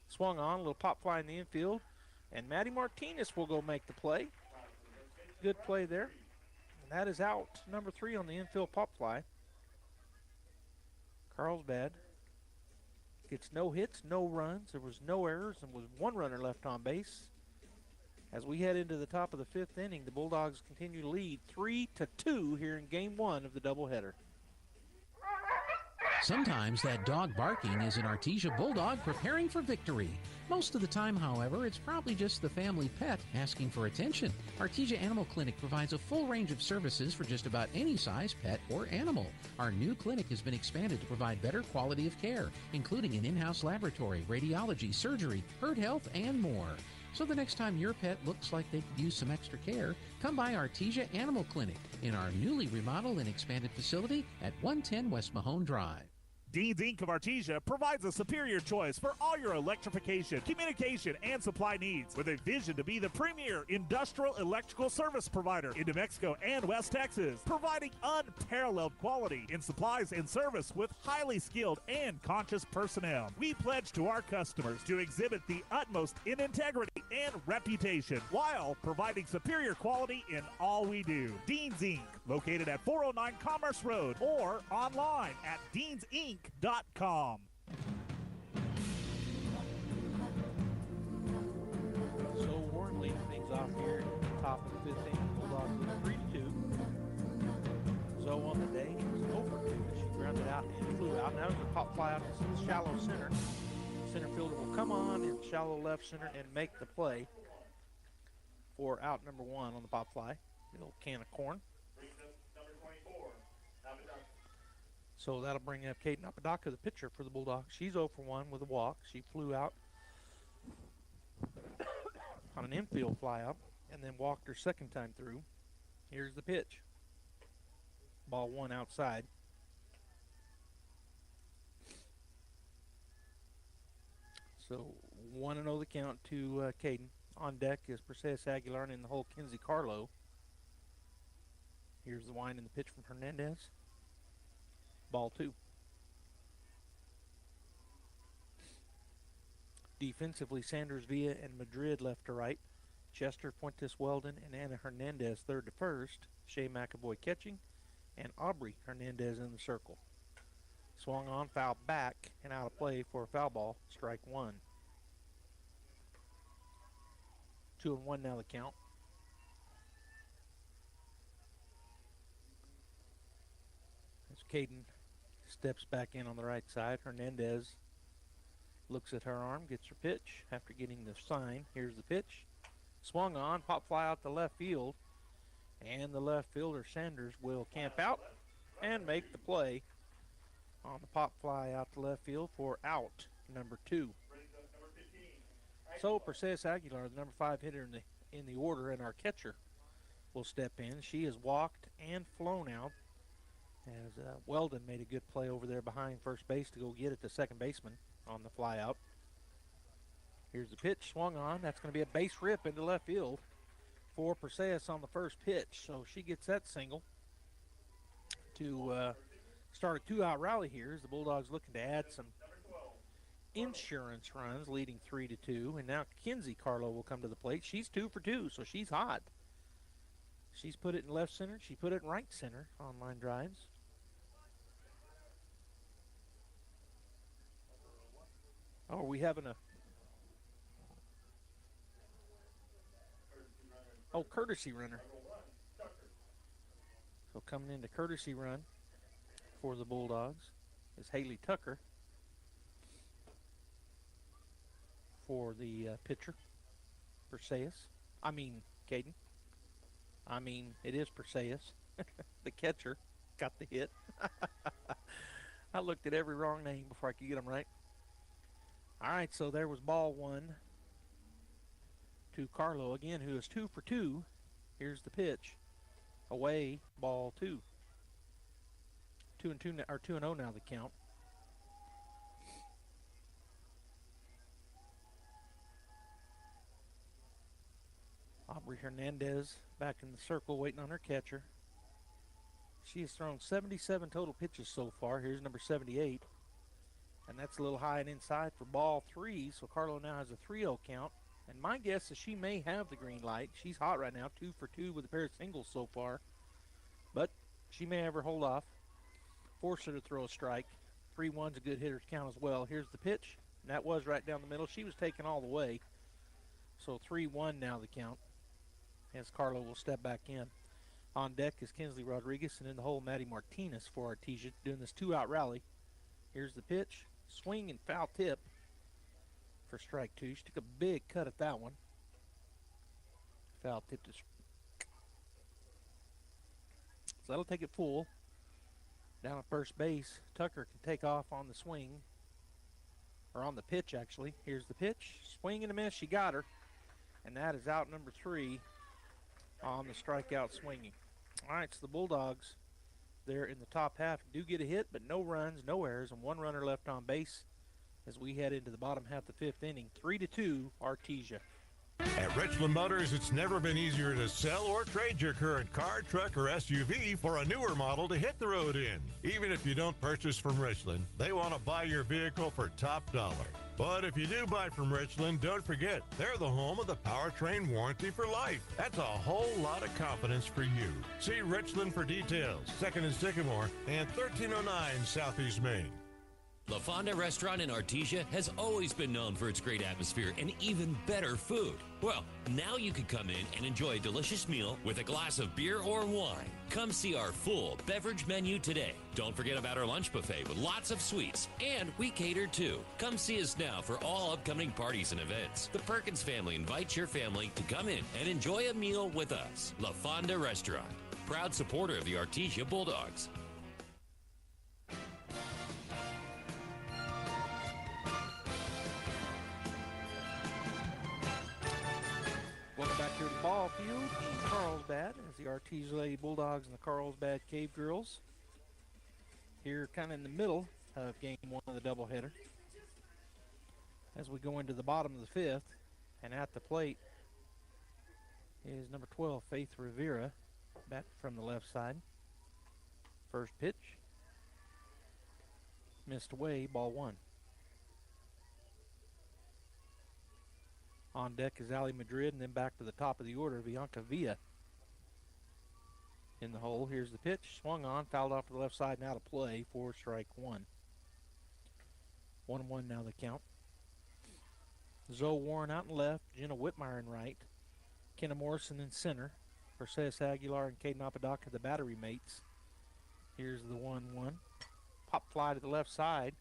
Swung on, a little pop fly in the infield. And Maddie Martinez will go make the play. Good play there. And that is out. Number 3 on the infield pop fly. Carlsbad gets no hits, no runs. There was no errors and was one runner left on base. As we head into the top of the fifth inning, the Bulldogs continue to lead 3-2 here in game 1 of the doubleheader. Sometimes that dog barking is an Artesia Bulldog preparing for victory. Most of the time, however, it's probably just the family pet asking for attention. Artesia Animal Clinic provides a full range of services for just about any size pet or animal. Our new clinic has been expanded to provide better quality of care, including an in-house laboratory, radiology, surgery, herd health, and more. So the next time your pet looks like they could use some extra care, come by Artesia Animal Clinic in our newly remodeled and expanded facility at 110 West Mahone Drive. Dean's Inc. of Artesia provides a superior choice for all your electrification, communication, and supply needs, with a vision to be the premier industrial electrical service provider in New Mexico and West Texas, providing unparalleled quality in supplies and service with highly skilled and conscious personnel. We pledge to our customers to exhibit the utmost in integrity and reputation while providing superior quality in all we do. Dean's Inc., located at 409 Commerce Road or online at deansinc.com. So Warren leading things off here at the top of the fifth inning. Bulldogs lead 3-2. So on the day, it was over 2 as she grounded out and flew out. Now there's a pop fly out to shallow center. Center fielder will come on in shallow left center and make the play for out number 1 on the pop fly. The little can of corn. So that'll bring up Kaden Apodaca, the pitcher for the Bulldogs. She's 0 for 1 with a walk. She flew out on an infield fly out and then walked her second time through. Here's the pitch. Ball 1 outside. So 1-0 the count to Kaden. On deck is Perseus Aguilar and in the hole Kinsey Carlo. Here's the wind and the pitch from Hernandez. Ball 2. Defensively, Sanders Villa and Madrid left to right. Chester, Fuentes Weldon, and Anna Hernandez third to first. Shea McAvoy catching, and Aubrey Hernandez in the circle. Swung on, foul back, and out of play for a foul ball. Strike 1. 2-1 now the count. As Kaden steps back in on the right side, Hernandez looks at her arm, gets her pitch after getting the sign. Here's the pitch. Swung on, pop fly out to left field, and the left fielder Sanders will camp out and make the play on the pop fly out to left field for out number 2. So Perseus Aguilar, the number 5 hitter in the order, and our catcher will step in. She has walked and flown out as Weldon made a good play over there behind first base to go get it to second baseman on the fly out. Here's the pitch, swung on. That's going to be a base rip into left field for Perseus on the first pitch. So she gets that single to start a 2-out rally here as the Bulldogs looking to add some insurance runs, leading 3-2. And now Kinsey Carlo will come to the plate. She's 2 for 2, so she's hot. She's put it in left center. She put it in right center on line drives. Oh, are we having a... Oh, courtesy runner. So coming into courtesy run for the Bulldogs is Haley Tucker for the pitcher, Perseus. Caden. It is Perseus. The catcher got the hit. I looked at every wrong name before I could get them right. All right, so there was ball 1 to Carlo again, who is 2 for 2. Here's the pitch. Away, ball 2. 2-2 or 2-0 now the count. Aubrey Hernandez back in the circle waiting on her catcher. She has thrown 77 total pitches so far. Here's number 78. And that's a little high and inside for ball 3. So Carlo now has a 3-0 count. And my guess is she may have the green light. She's hot right now, 2 for 2 with a pair of singles so far. But she may have her hold off. Force her to throw a strike. 3-1's a good hitter's count as well. Here's the pitch. And that was right down the middle. She was taken all the way. So 3-1 now the count, as Carlo will step back in. On deck is Kinsley Rodriguez, and in the hole, Maddie Martinez for Artesia, doing this 2-out rally. Here's the pitch. Swing and foul tip for strike 2. She took a big cut at that one. Foul tip to... So that'll take it full. Down at first base, Tucker can take off on the swing. Or on the pitch, actually. Here's the pitch. Swing and a miss. She got her. And that is out number 3 on the strikeout swinging. All right, so the Bulldogs there in the top half do get a hit, but no runs, no errors, and 1 runner left on base as we head into the bottom half of the 5th inning. 3-2, Artesia. At Richland Motors, it's never been easier to sell or trade your current car, truck, or SUV for a newer model to hit the road in. Even if you don't purchase from Richland, they want to buy your vehicle for top dollar. But if you do buy from Richland, don't forget, they're the home of the powertrain warranty for life. That's a whole lot of confidence for you. See Richland for details. 2nd and Sycamore and 1309 Southeast Main. La Fonda Restaurant in Artesia has always been known for its great atmosphere and even better food. Well, now you can come in and enjoy a delicious meal with a glass of beer or wine. Come see our full beverage menu today. Don't forget about our lunch buffet with lots of sweets, and we cater too. Come see us now for all upcoming parties and events. The Perkins family invites your family to come in and enjoy a meal with us. La Fonda Restaurant, proud supporter of the Artesia Bulldogs. Welcome back here to the ball field in Carlsbad as the Artesia Lady Bulldogs and the Carlsbad Cave Girls here kind of in the middle of game 1 of the doubleheader. As we go into the bottom of the 5th, and at the plate is number 12, Faith Rivera, back from the left side. First pitch, missed away, ball 1. On deck is Ali Madrid, and then back to the top of the order, Bianca Villa in the hole. Here's the pitch, swung on, fouled off to the left side, and out of play for strike 1. 1-1 now the count. Zoe Warren out in left, Jenna Whitmire in right, Kenna Morrison in center, Perseus Aguilar and Caden Apodaca, the battery mates. Here's the 1-1. Pop fly to the left side.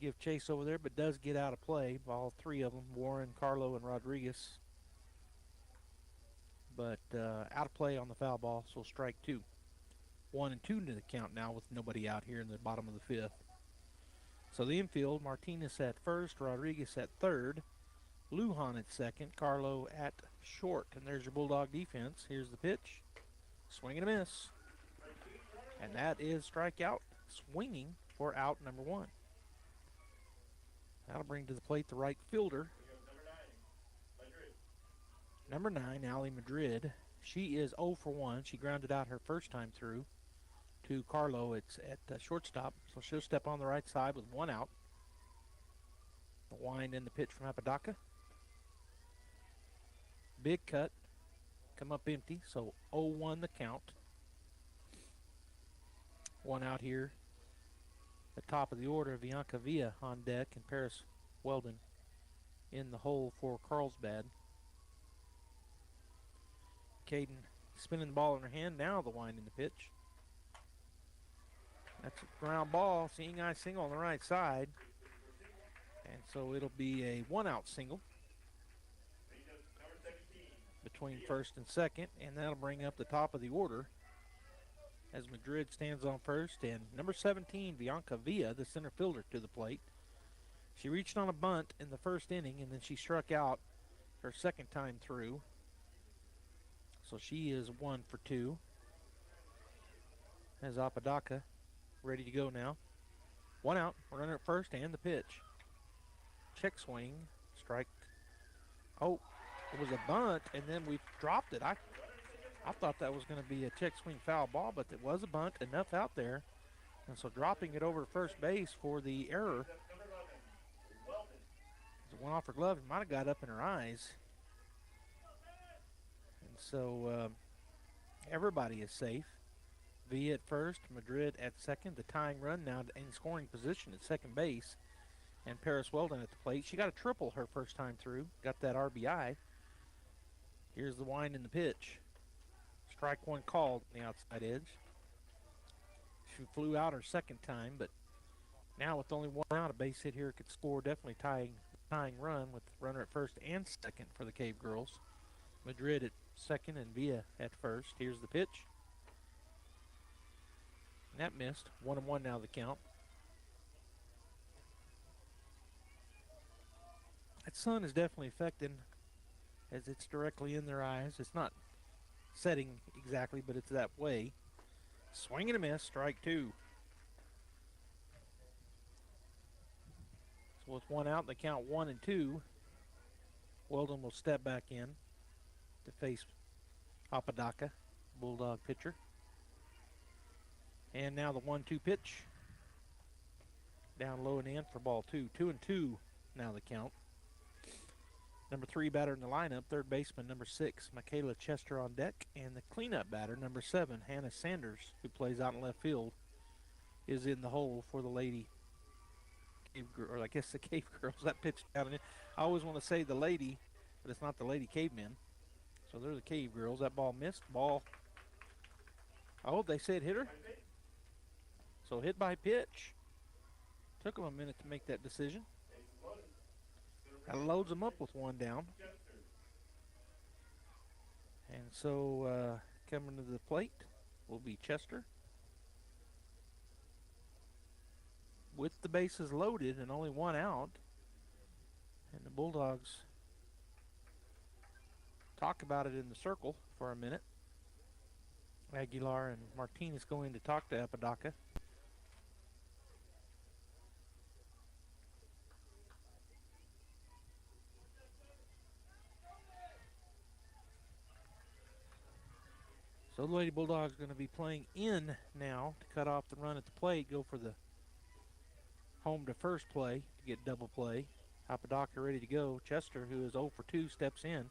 Give chase over there, but does get out of play. All 3 of them, Warren, Carlo, and Rodriguez. But out of play on the foul ball, so strike 2. 1-2 to the count now with nobody out here in the bottom of the 5th. So the infield, Martinez at first, Rodriguez at third, Lujan at second, Carlo at short. And there's your Bulldog defense. Here's the pitch. Swing and a miss. And that is strikeout, swinging for out number 1. That'll bring to the plate the right fielder. Number 9, Ali Madrid. She is 0 for 1. She grounded out her first time through to Carlo. It's at shortstop, so she'll step on the right side with 1 out. The wind and the pitch from Apodaca. Big cut. Come up empty, so 0-1 the count. One out here. The top of the order, Bianca Villa on deck, and Paris Weldon in the hole for Carlsbad. Caden spinning the ball in her hand. Now the wind in the pitch. That's a ground ball. Seeing eye single on the right side. And so it'll be a one-out single between first and second, and that'll bring up the top of the order as Madrid stands on first, and number 17, Bianca Villa, the center fielder, to the plate. She reached on a bunt in the first inning, and then she struck out her second time through. So she is 1 for 2. As Apodaca ready to go now. One out, runner at first, and the pitch. Check swing, strike. Oh, it was a bunt, and then we dropped it. I thought that was going to be a check swing foul ball, but it was a bunt, enough out there. And so dropping it over to first base for the error. It went off her glove. It might have got up in her eyes. And so everybody is safe. Villa at first, Madrid at second. The tying run now in scoring position at second base. And Paris Weldon at the plate. She got a triple her first time through. Got that RBI. Here's the wind and the pitch. Strike one called on the outside edge. She flew out her second time, but now with only one out, a base hit here could score, definitely tying run with the runner at first and second for the Cave Girls. Madrid at second and Villa at first. Here's the pitch. And that missed. 1-1 now the count. That sun is definitely affecting as it's directly in their eyes. It's not setting exactly, but it's that way. Swing and a miss, strike two. So with one out, they count 1 and 2. Weldon will step back in to face Apodaca, Bulldog pitcher. And now the 1-2 pitch. Down low and in for ball 2. 2-2 now the count. Number 3 batter in the lineup, third baseman, number 6, Michaela Chester on deck. And the cleanup batter, number 7, Hannah Sanders, who plays out in left field, is in the hole for the Lady Cave, or I guess the Cave Girls. That pitch down in. I always want to say the Lady, but it's not the Lady Cavemen. So they're the Cave Girls. That ball missed. Ball. Oh, they said hitter. So hit by pitch. Took them a minute to make that decision. That loads them up with one down. And so coming to the plate will be Chester. With the bases loaded and only one out. And the Bulldogs talk about it in the circle for a minute. Aguilar and Martinez go in to talk to Apodaca. So the Lady Bulldogs going to be playing in now to cut off the run at the plate, go for the home to first play to get double play. Apodaca ready to go. Chester, who is 0 for 2, steps in.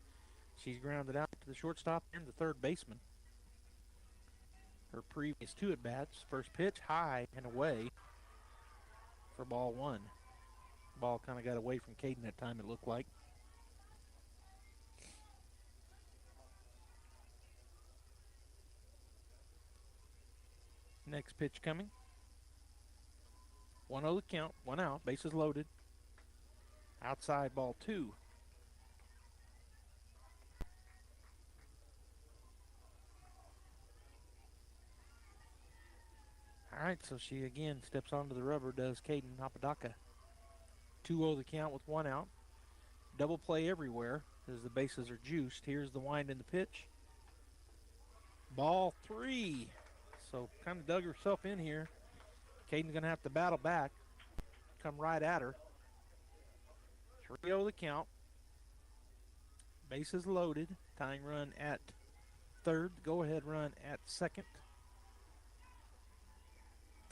She's grounded out to the shortstop and the third baseman. Her previous 2 at-bats. First pitch, high and away for ball 1. Ball kind of got away from Caden that time, it looked like. Next pitch coming. 1-0 the count, 1 out, bases loaded. Outside ball 2. All right, so she again steps onto the rubber, does Caden Apodaca. 2-0 the count with 1 out. Double play everywhere as the bases are juiced. Here's the wind in the pitch. Ball 3. So kind of dug herself in here. Caden's going to have to battle back. Come right at her. 3-0 the count. Bases loaded. Tying run at third. Go-ahead run at second.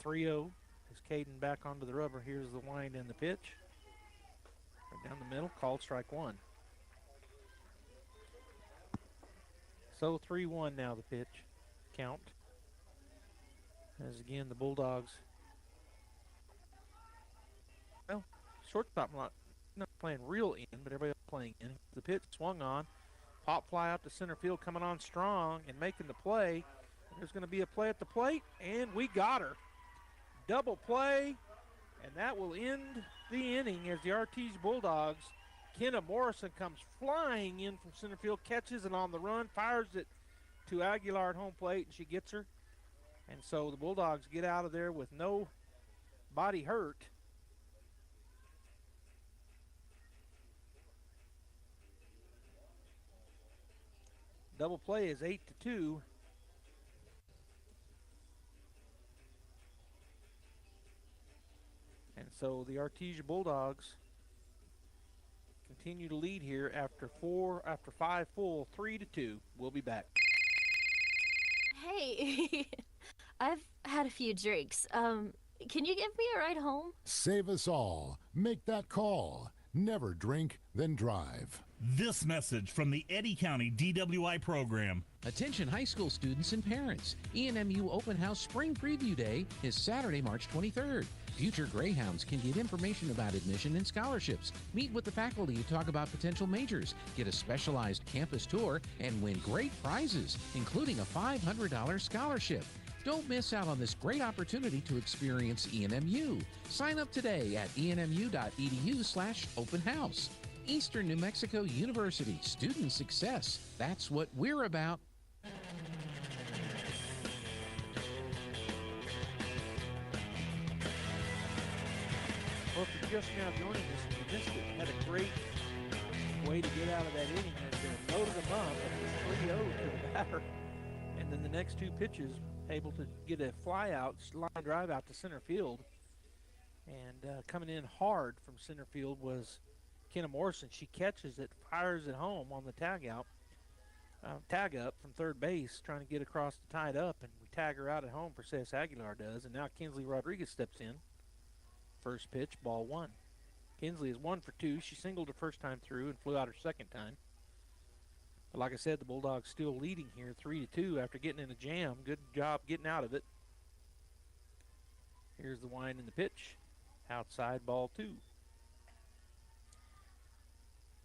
3-0 is Caden back onto the rubber. Here's the wind and the pitch. Right down the middle, called strike one. So 3-1 now the pitch count. As again, the Bulldogs, well, shortstop not playing real in, but everybody else playing in. The pitch swung on. Pop fly out to center field, coming on strong and making the play. There's going to be a play at the plate, and we got her. Double play, and that will end the inning as the Artesia Bulldogs, Kenna Morrison comes flying in from center field, catches it on the run, fires it to Aguilar at home plate, and she gets her. And so the Bulldogs get out of there with no body hurt. Double play is 8-2. And so the Artesia Bulldogs continue to lead here after 5 full, 3-2. We'll be back. Hey, I've had a few drinks. Can you give me a ride home? Save us all. Make that call. Never drink, then drive. This message from the Eddy County DWI program. Attention high school students and parents. ENMU Open House Spring Preview Day is Saturday, March 23rd. Future Greyhounds can get information about admission and scholarships, meet with the faculty to talk about potential majors, get a specialized campus tour, and win great prizes, including a $500 scholarship. Don't miss out on this great opportunity to experience ENMU. Sign up today at enmu.edu/openhouse. Eastern New Mexico University, student success. That's what we're about. Well, if you're just now joining us and you missed it, had a great way to get out of that inning. They loaded them up, and it was 3-0 to the batter. And then the next two pitches, able to get a fly out, line drive out to center field. And coming in hard from center field was Kenna Morrison. She catches it, fires it home on the tag up from third base, trying to get across to tie it up, and we tag her out at home for Cesar Aguilar does. And now Kinsley Rodriguez steps in. First pitch, ball one. Kinsley is 1 for 2. She singled her first time through and flew out her second time. But like I said, the Bulldogs still leading here 3-2 after getting in a jam. Good job getting out of it. Here's the wind and the pitch. Outside, ball two.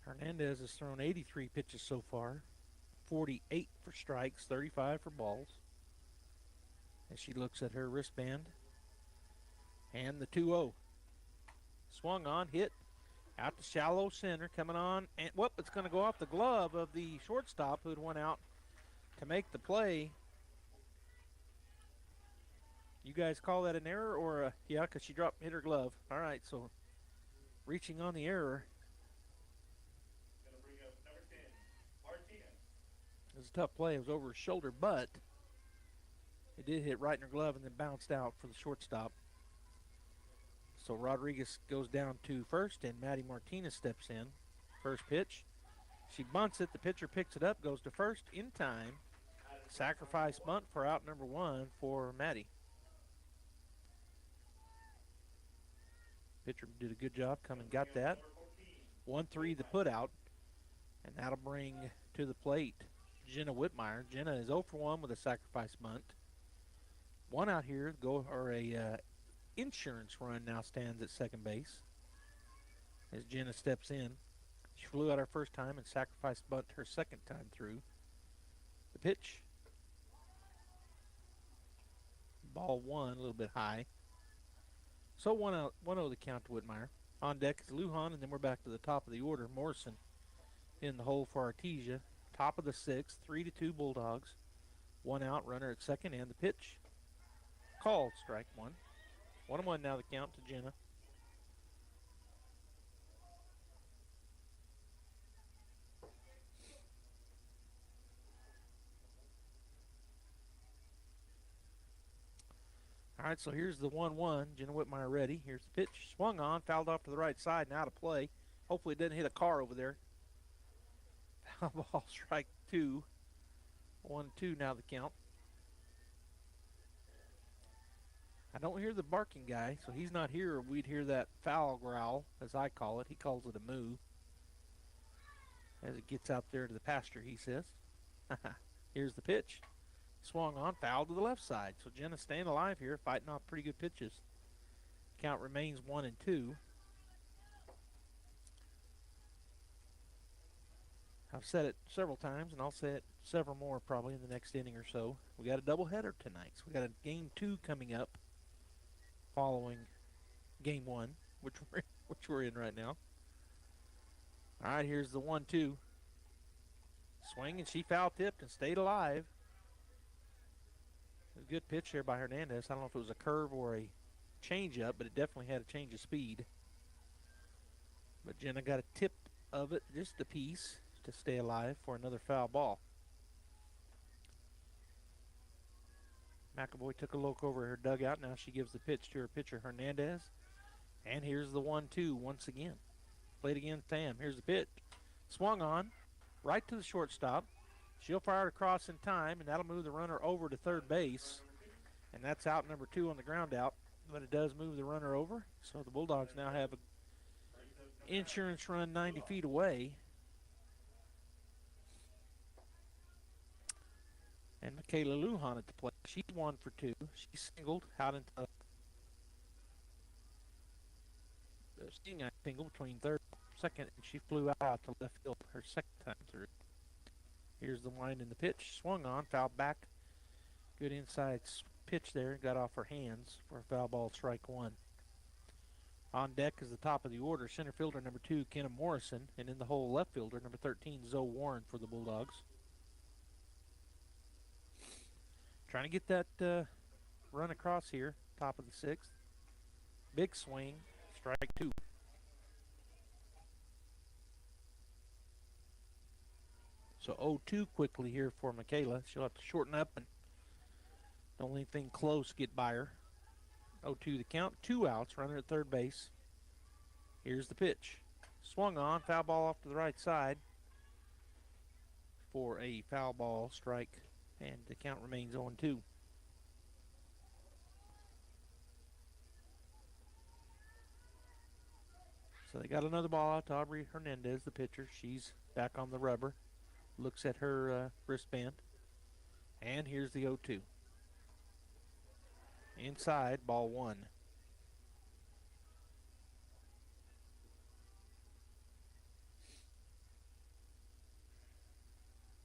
Hernandez has thrown 83 pitches so far. 48 for strikes, 35 for balls. As she looks at her wristband. And the 2-0. Swung on, hit. Out to shallow center, coming on, and whoop, it's going to go off the glove of the shortstop who had went out to make the play. You guys call that an error or yeah, because she hit her glove. All right, so reaching on the error. It was a tough play. It was over her shoulder, but it did hit right in her glove and then bounced out for the shortstop. So Rodriguez goes down to first, and Maddie Martinez steps in. First pitch. She bunts it. The pitcher picks it up, goes to first in time. Sacrifice bunt for out number one for Maddie. Pitcher did a good job, come and got that. 1-3 the put out, and that'll bring to the plate Jenna Whitmire. Jenna is 0 for 1 with a sacrifice bunt. One out here, insurance run now stands at second base as Jenna steps in. She flew out her first time and sacrificed bunt her second time through. The pitch. Ball one, a little bit high. So 1-0 the count to Whitmire. On deck is Lujan, and then we're back to the top of the order. Morrison in the hole for Artesia. Top of the sixth, 3-2 Bulldogs. One out, runner at second, and the pitch. Called strike one. 1-1 now the count to Jenna. All right, so here's the 1-1. Jenna Whitmire ready. Here's the pitch. Swung on, fouled off to the right side, and out of play. Hopefully it doesn't hit a car over there. Foul ball, strike two. 1-2 now the count. I don't hear the barking guy, so he's not here. We'd hear that foul growl, as I call it. He calls it a moo. As it gets out there to the pasture, he says. Here's the pitch. Swung on, foul to the left side. So Jenna staying alive here, fighting off pretty good pitches. Count remains 1-2. I've said it several times, and I'll say it several more probably in the next inning or so. We got a doubleheader tonight. So we got a game 2 coming up following game 1, which we're in right now. All right, here's the 1-2. Swing, and she foul tipped and stayed alive. A good pitch there by Hernandez. I don't know if it was a curve or a changeup, but it definitely had a change of speed. But Jenna got a tip of it, just a piece, to stay alive for another foul ball. McAvoy took a look over her dugout. Now she gives the pitch to her pitcher, Hernandez. And here's the 1-2 once again. Played again, Tham. Here's the pitch. Swung on, right to the shortstop. She'll fire it across in time, and that'll move the runner over to third base. And that's out number 2 on the ground out. But it does move the runner over. So the Bulldogs now have an insurance run 90 feet away. And Michaela Lujan at the plate. She's 1 for 2. She singled out into the single between third and second, and she flew out to left field her second time through. Here's the wind in the pitch. Swung on, fouled back. Good inside pitch there. Got off her hands for a foul ball, strike 1. On deck is the top of the order. Center fielder number 2, Kenna Morrison. And in the hole, left fielder number 13, Zoe Warren for the Bulldogs. Trying to get that run across here, top of the 6th. Big swing, strike 2. So 0-2 quickly here for Michaela. She'll have to shorten up and don't let anything close get by her. 0-2 the count, 2 outs, runner at third base. Here's the pitch. Swung on, foul ball off to the right side for a foul ball strike, and the count remains 0-2. So they got another ball out to Aubrey Hernandez, the pitcher. She's back on the rubber. Looks at her wristband. And here's the 0-2. Inside, ball 1.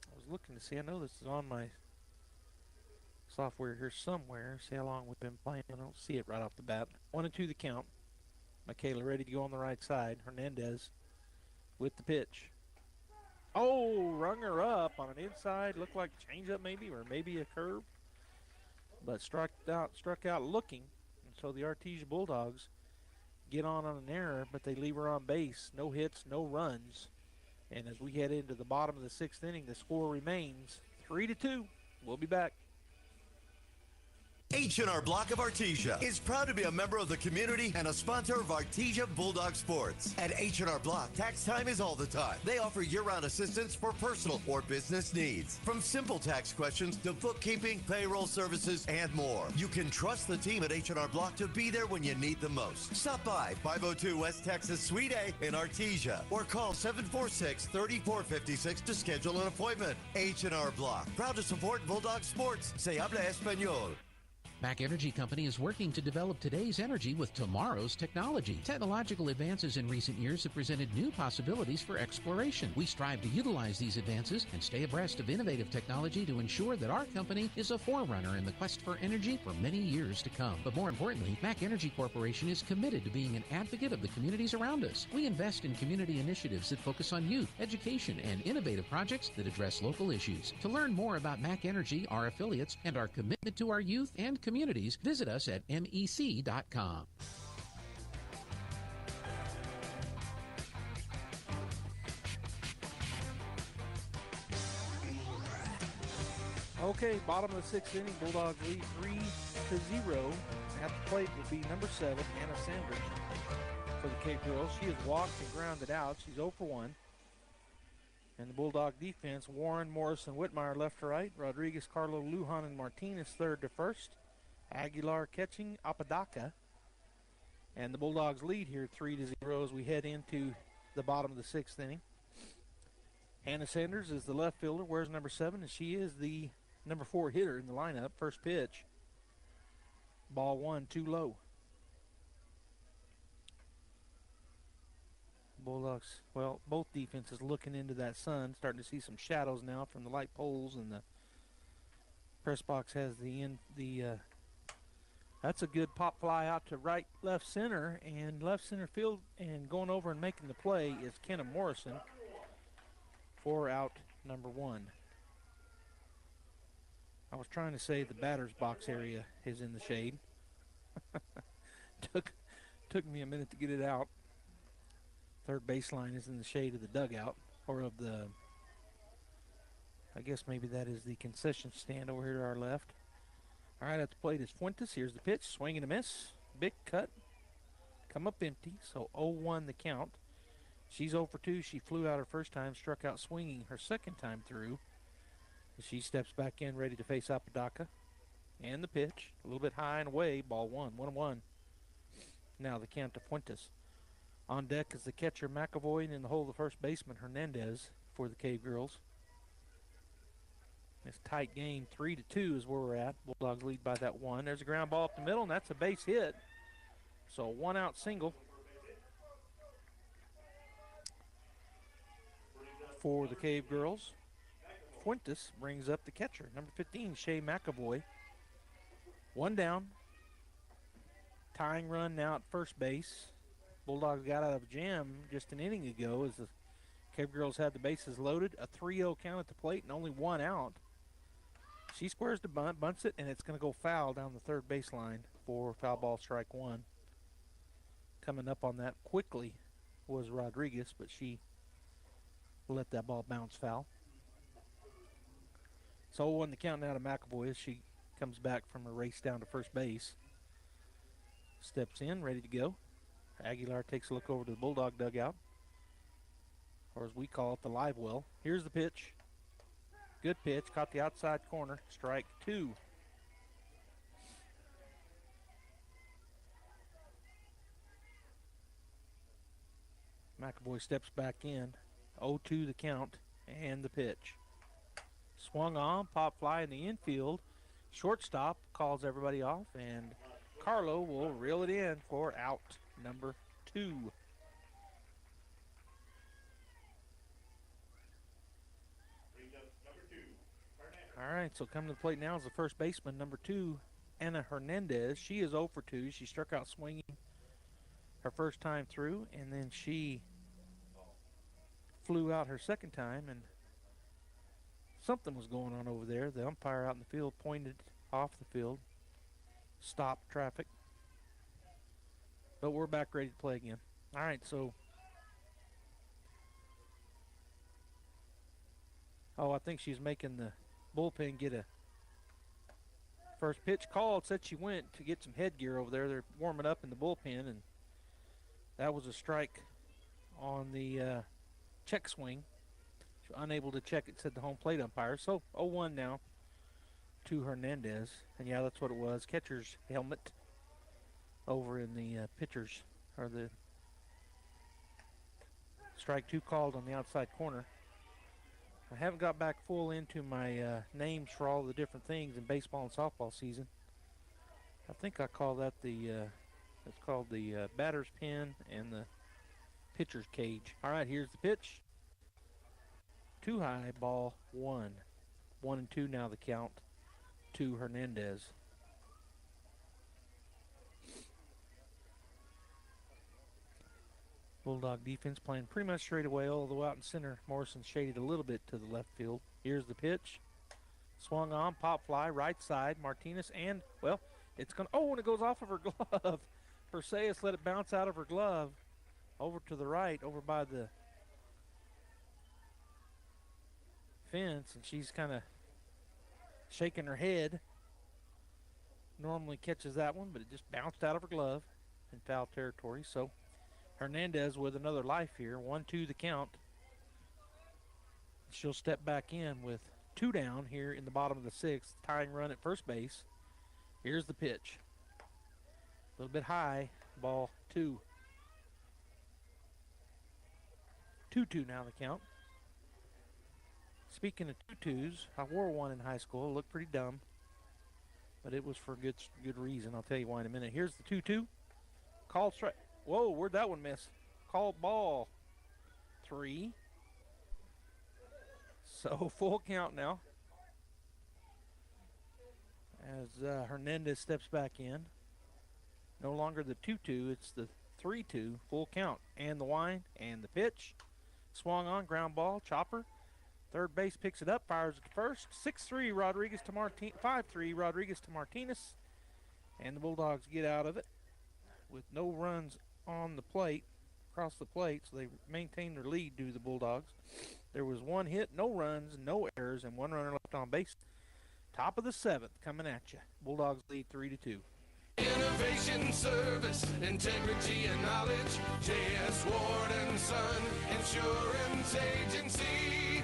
I was looking to see, I know this is on my software here somewhere. See how long we've been playing. I don't see it right off the bat. 1-2 the count. Michaela ready to go on the right side. Hernandez with the pitch. Oh, rung her up on an inside. Looked like changeup maybe, or maybe a curve. But struck out looking. And so the Artesia Bulldogs get on an error, but they leave her on base. No hits, no runs. And as we head into the bottom of the 6th inning, the score remains 3-2. We'll be back. H&R Block of Artesia is proud to be a member of the community and a sponsor of Artesia Bulldog Sports. At H&R Block, tax time is all the time. They offer year-round assistance for personal or business needs. From simple tax questions to bookkeeping, payroll services, and more. You can trust the team at H&R Block to be there when you need them most. Stop by 502 West Texas Suite A in Artesia or call 746-3456 to schedule an appointment. H&R Block, proud to support Bulldog Sports. Se habla español. Mac Energy Company is working to develop today's energy with tomorrow's technology. Technological advances in recent years have presented new possibilities for exploration. We strive to utilize these advances and stay abreast of innovative technology to ensure that our company is a forerunner in the quest for energy for many years to come. But more importantly, Mac Energy Corporation is committed to being an advocate of the communities around us. We invest in community initiatives that focus on youth, education, and innovative projects that address local issues. To learn more about Mac Energy, our affiliates, and our commitment to our youth and communities, visit us at mec.com. Okay, bottom of the 6th inning, Bulldogs lead 3-0. At the plate will be number 7, Anna Sanders for the Cape Girls. She has walked and grounded out. She's 0 for 1. And the Bulldog defense, Warren, Morrison, Whitmire left to right. Rodriguez, Carlo, Lujan, and Martinez third to first. Aguilar catching Apodaca. And the Bulldogs lead here 3-0 as we head into the bottom of the 6th inning. Hannah Sanders is the left fielder, wears number 7, and she is the number 4 hitter in the lineup. First pitch. Ball 1, too low. Bulldogs, well, both defenses looking into that sun, starting to see some shadows now from the light poles, and the press box has that's a good pop fly out to right, left center, and left center field, and going over and making the play is Kenna Morrison for out number 1. I was trying to say the batter's box area is in the shade. Took me a minute to get it out. Third baseline is in the shade of the dugout, or of the, I guess maybe that is the concession stand over here to our left. All right, at the plate is Fuentes. Here's the pitch, swing and a miss. Big cut, come up empty, so 0-1 the count. She's 0 for 2. She flew out her first time, struck out swinging her second time through. She steps back in, ready to face Apodaca. And the pitch, a little bit high and away, ball 1, 1-1. Now the count to Fuentes. On deck is the catcher McAvoy, and in the hole the first baseman Hernandez for the Cave Girls. It's a tight game, 3-2 is where we're at. Bulldogs lead by that 1. There's a ground ball up the middle, and that's a base hit. So 1 out single for the Cave Girls. Fuentes brings up the catcher, number 15, Shay McAvoy. 1 down. Tying run now at first base. Bulldogs got out of a jam just an inning ago as the Cave Girls had the bases loaded. A 3-0 count at the plate and only 1 out. She squares the bunt, bunts it, and it's going to go foul down the third baseline for foul ball strike 1. Coming up on that quickly was Rodriguez, but she let that ball bounce foul. So 0-1 the count now to McAvoy as she comes back from a race down to first base. Steps in, ready to go. Aguilar takes a look over to the Bulldog dugout, or as we call it, the live well. Here's the pitch. Good pitch, caught the outside corner, strike 2. McAvoy steps back in, 0-2 the count, and the pitch. Swung on, pop fly in the infield. Shortstop calls everybody off, and Carlo will reel it in for out number 2. All right, so coming to the plate now is the first baseman, number 2, Anna Hernandez. She is 0 for 2. She struck out swinging her first time through, and then she flew out her second time, and something was going on over there. The umpire out in the field pointed off the field, stopped traffic. But we're back ready to play again. All right, so. I think she's making the bullpen get a first pitch called. Said she went to get some headgear over there. They're warming up in the bullpen, and that was a strike on the check swing. She was unable to check it, said the home plate umpire. So 0-1 now to Hernandez. And yeah, that's what it was. Catcher's helmet over in the pitcher's, or the strike 2 called on the outside corner. I haven't got back full into my names for all the different things in baseball and softball season. I think I call that it's called the batter's pin and the pitcher's cage. All right, here's the pitch. Too high, ball 1. 1-2 now the count to Hernandez. Bulldog defense playing pretty much straight away, although out in center, Morrison shaded a little bit to the left field. Here's the pitch. Swung on, pop fly, right side, Martinez, and, well, it's going to, and it goes off of her glove. Perseus let it bounce out of her glove over to the right, over by the fence, and she's kind of shaking her head. Normally catches that one, but it just bounced out of her glove in foul territory, so Hernandez with another life here. 1-2 the count. She'll step back in with 2 down here in the bottom of the 6th. Tying run at first base. Here's the pitch. A little bit high, ball 2. 2-2 now the count. Speaking of 2-2s, I wore one in high school. It looked pretty dumb, but it was for good reason. I'll tell you why in a minute. Here's the 2-2. Called strike. Whoa, where'd that one miss? Called ball 3. So full count now. As Hernandez steps back in. No longer the 2-2, it's the 3-2, full count. And the wind and the pitch. Swung on, ground ball, chopper. Third base picks it up, fires it to first. 6-3 Rodriguez to 5-3 Rodriguez to Martinez. And the Bulldogs get out of it with no runs on the plate, across the plate, so they maintain their lead due to the Bulldogs. There was one hit, no runs, no errors, and one runner left on base. Top of the 7th coming at you. Bulldogs lead 3-2. Innovation, service, integrity, and knowledge. J.S. Ward and Son Insurance Agency.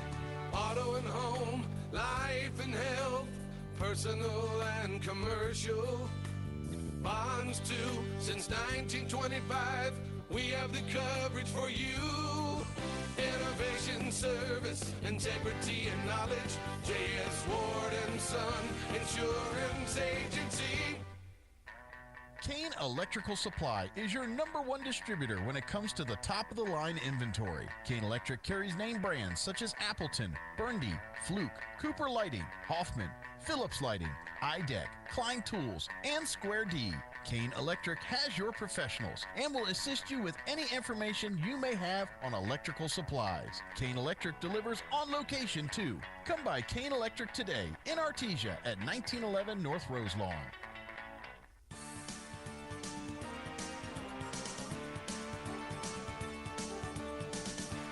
Auto and home, life and health, personal and commercial. Bonds too, since 1925, we have the coverage for you. Innovation, service, integrity, and knowledge. J.S. Ward and Son Insurance Agency. Kane Electrical Supply is your #1 distributor when it comes to the top-of-the-line inventory. Kane Electric carries name brands such as Appleton, Burndy, Fluke, Cooper Lighting, Hoffman, Phillips Lighting, iDeck, Klein Tools, and Square D. Kane Electric has your professionals and will assist you with any information you may have on electrical supplies. Kane Electric delivers on location too. Come by Kane Electric today in Artesia at 1911 North Roselawn.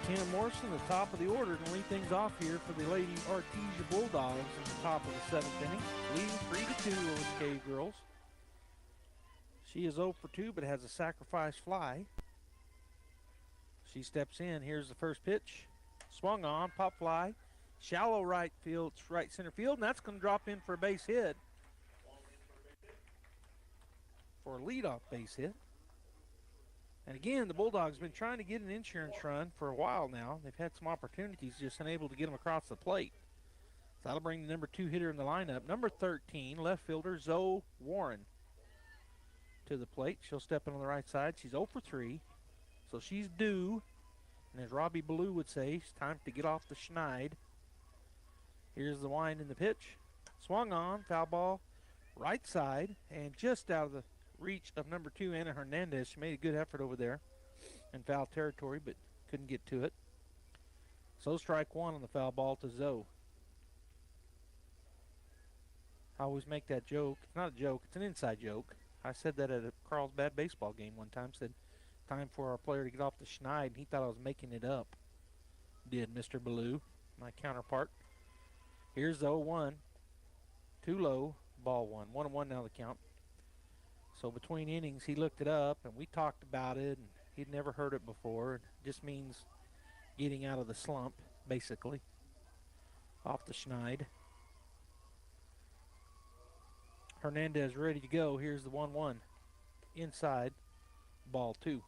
Kenna Morrison, the top of the order, to lead things off here for the Lady Artesia Bulldogs in the top of the 7th inning, leading 3-2 over the Cave Girls. She is 0 for 2, but has a sacrifice fly. She steps in. Here's the first pitch. Swung on, pop fly, shallow right center field, and that's going to drop in for a base hit. For a leadoff base hit. And again, the Bulldogs have been trying to get an insurance run for a while now. They've had some opportunities, just unable to get them across the plate. So that'll bring the number 2 hitter in the lineup. Number 13, left fielder Zoe Warren to the plate. She'll step in on the right side. She's 0 for 3, so she's due. And as Robbie Ballou would say, it's time to get off the schneid. Here's the wind in the pitch. Swung on, foul ball, right side, and just out of the reach of number 2, Anna Hernandez. She made a good effort over there in foul territory, but couldn't get to it. So strike 1 on the foul ball to Zoe. I always make that joke. It's not a joke, it's an inside joke. I said that at a Carlsbad baseball game one time. Said, time for our player to get off the schneid, and he thought I was making it up. Did Mr. Ballou, my counterpart. Here's the 0-1. Too low, ball 1. 1-1 now the count. So between innings, he looked it up, and we talked about it, and he'd never heard it before. It just means getting out of the slump, basically, off the schneid. Hernandez ready to go. Here's the 1-1. Inside, ball 2.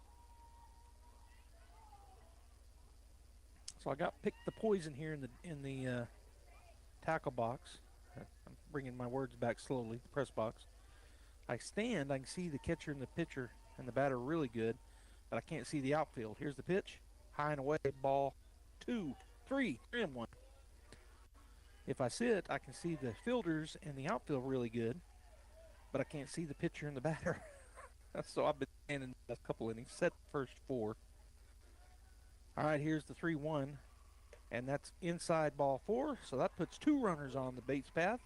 So I picked the poison here in the tackle box. I'm bringing my words back slowly, the press box. I stand, I can see the catcher and the pitcher and the batter really good, but I can't see the outfield. Here's the pitch, high and away, ball 2, 3 and 1. If I sit, I can see the fielders and the outfield really good, but I can't see the pitcher and the batter. So I've been standing a couple innings, set first 4. All right, here's the 3-1, and that's inside ball 4, so that puts 2 runners on the base paths.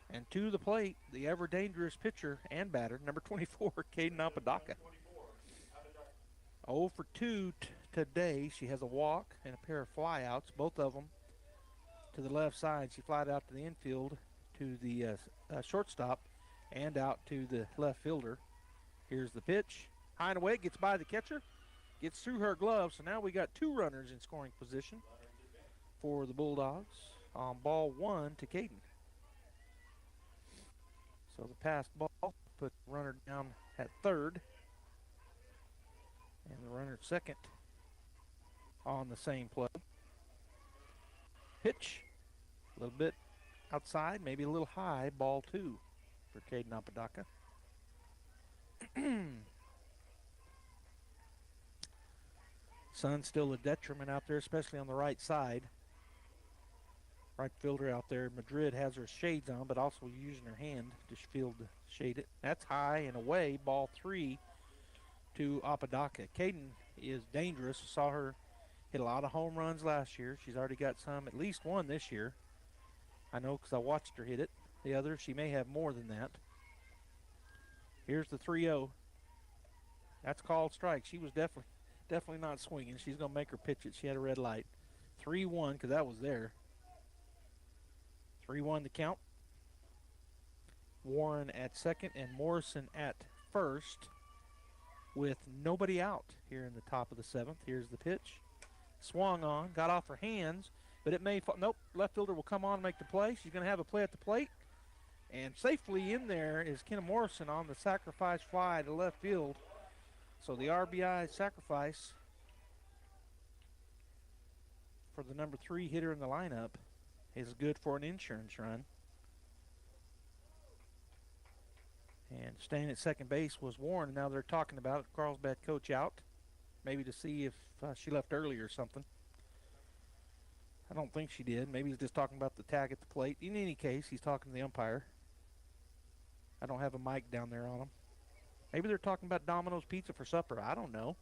And to the plate, the ever-dangerous pitcher and batter, number 24, Caden Apodaca. 0 for 2 today. She has a walk and a pair of flyouts, both of them to the left side. She flied out to the infield to the shortstop and out to the left fielder. Here's the pitch. High and away, gets by the catcher, gets through her glove. So now we got 2 runners in scoring position for the Bulldogs on ball 1 to Caden. So the pass ball put the runner down at third. And the runner at second on the same play. Pitch, a little bit outside, maybe a little high, ball 2 for Caden Apodaca. Sun's still a detriment out there, especially on the right side. Right fielder out there, Madrid has her shades on, but also using her hand to field to shade it. That's high and away, ball 3 to Apodaca. Caden is dangerous. Saw her hit a lot of home runs last year. She's already got some, at least one this year. I know because I watched her hit it. The other, she may have more than that. Here's the 3-0. That's called strike. She was definitely not swinging. She's going to make her pitch it. She had a red light. 3-1 because that was there. 3-1 the count. Warren at second and Morrison at first with nobody out here in the top of the 7th. Here's the pitch. Swung on, got off her hands, but it may fall. Nope, left fielder will come on and make the play. She's going to have a play at the plate. And safely in there is Kenna Morrison on the sacrifice fly to left field. So the RBI sacrifice for the number 3 hitter in the lineup is good for an insurance run. And staying at second base was Warren. Now they're talking about it. Carlsbad coach out, maybe to see if she left early or something. I don't think she did. Maybe he's just talking about the tag at the plate. In any case, he's talking to the umpire. I don't have a mic down there on him. Maybe they're talking about Domino's Pizza for supper. I don't know.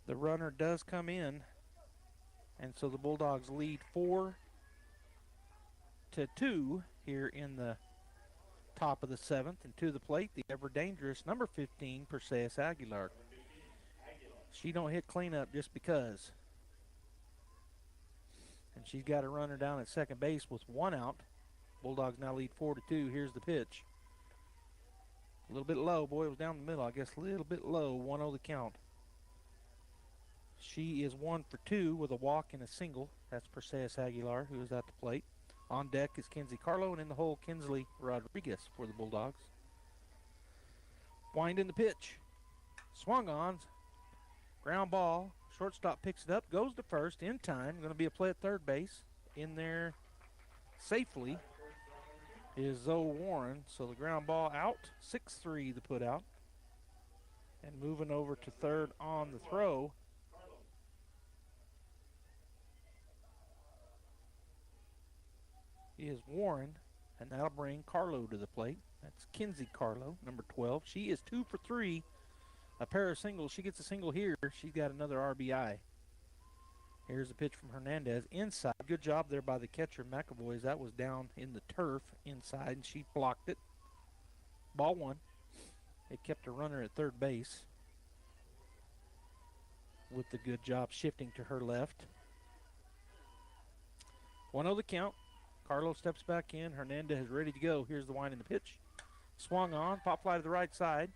The runner does come in, and so the Bulldogs lead 4-2 here in the top of the 7th. And to the plate, the ever-dangerous number 15, Perseus Aguilar. She don't hit cleanup just because. And she's got a runner down at second base with 1 out. Bulldogs now lead 4-2. Here's the pitch. A little bit low. Boy, it was down the middle. I guess a little bit low. 1-0 the count. She is 1 for 2 with a walk and a single. That's Perseus Aguilar, who is at the plate. On deck is Kenzie Carlo, and in the hole, Kinsley Rodriguez for the Bulldogs. Wind in the pitch. Swung on. Ground ball. Shortstop picks it up, goes to first in time. Going to be a play at third base. In there safely is Zoe Warren. So the ground ball out. 6-3 the put out. And moving over to third on the throw is Warren, and that'll bring Carlo to the plate. That's Kinsey Carlo, number 12. She is 2 for 3, a pair of singles. She gets a single here. She's got another RBI. Here's a pitch from Hernandez inside. Good job there by the catcher, McAvoy. That was down in the turf inside, and she blocked it. Ball 1. It kept a runner at third base with the good job shifting to her left. 1-0 the count. Carlo steps back in. Hernandez is ready to go. Here's the wind in the pitch. Swung on. Pop fly to the right side.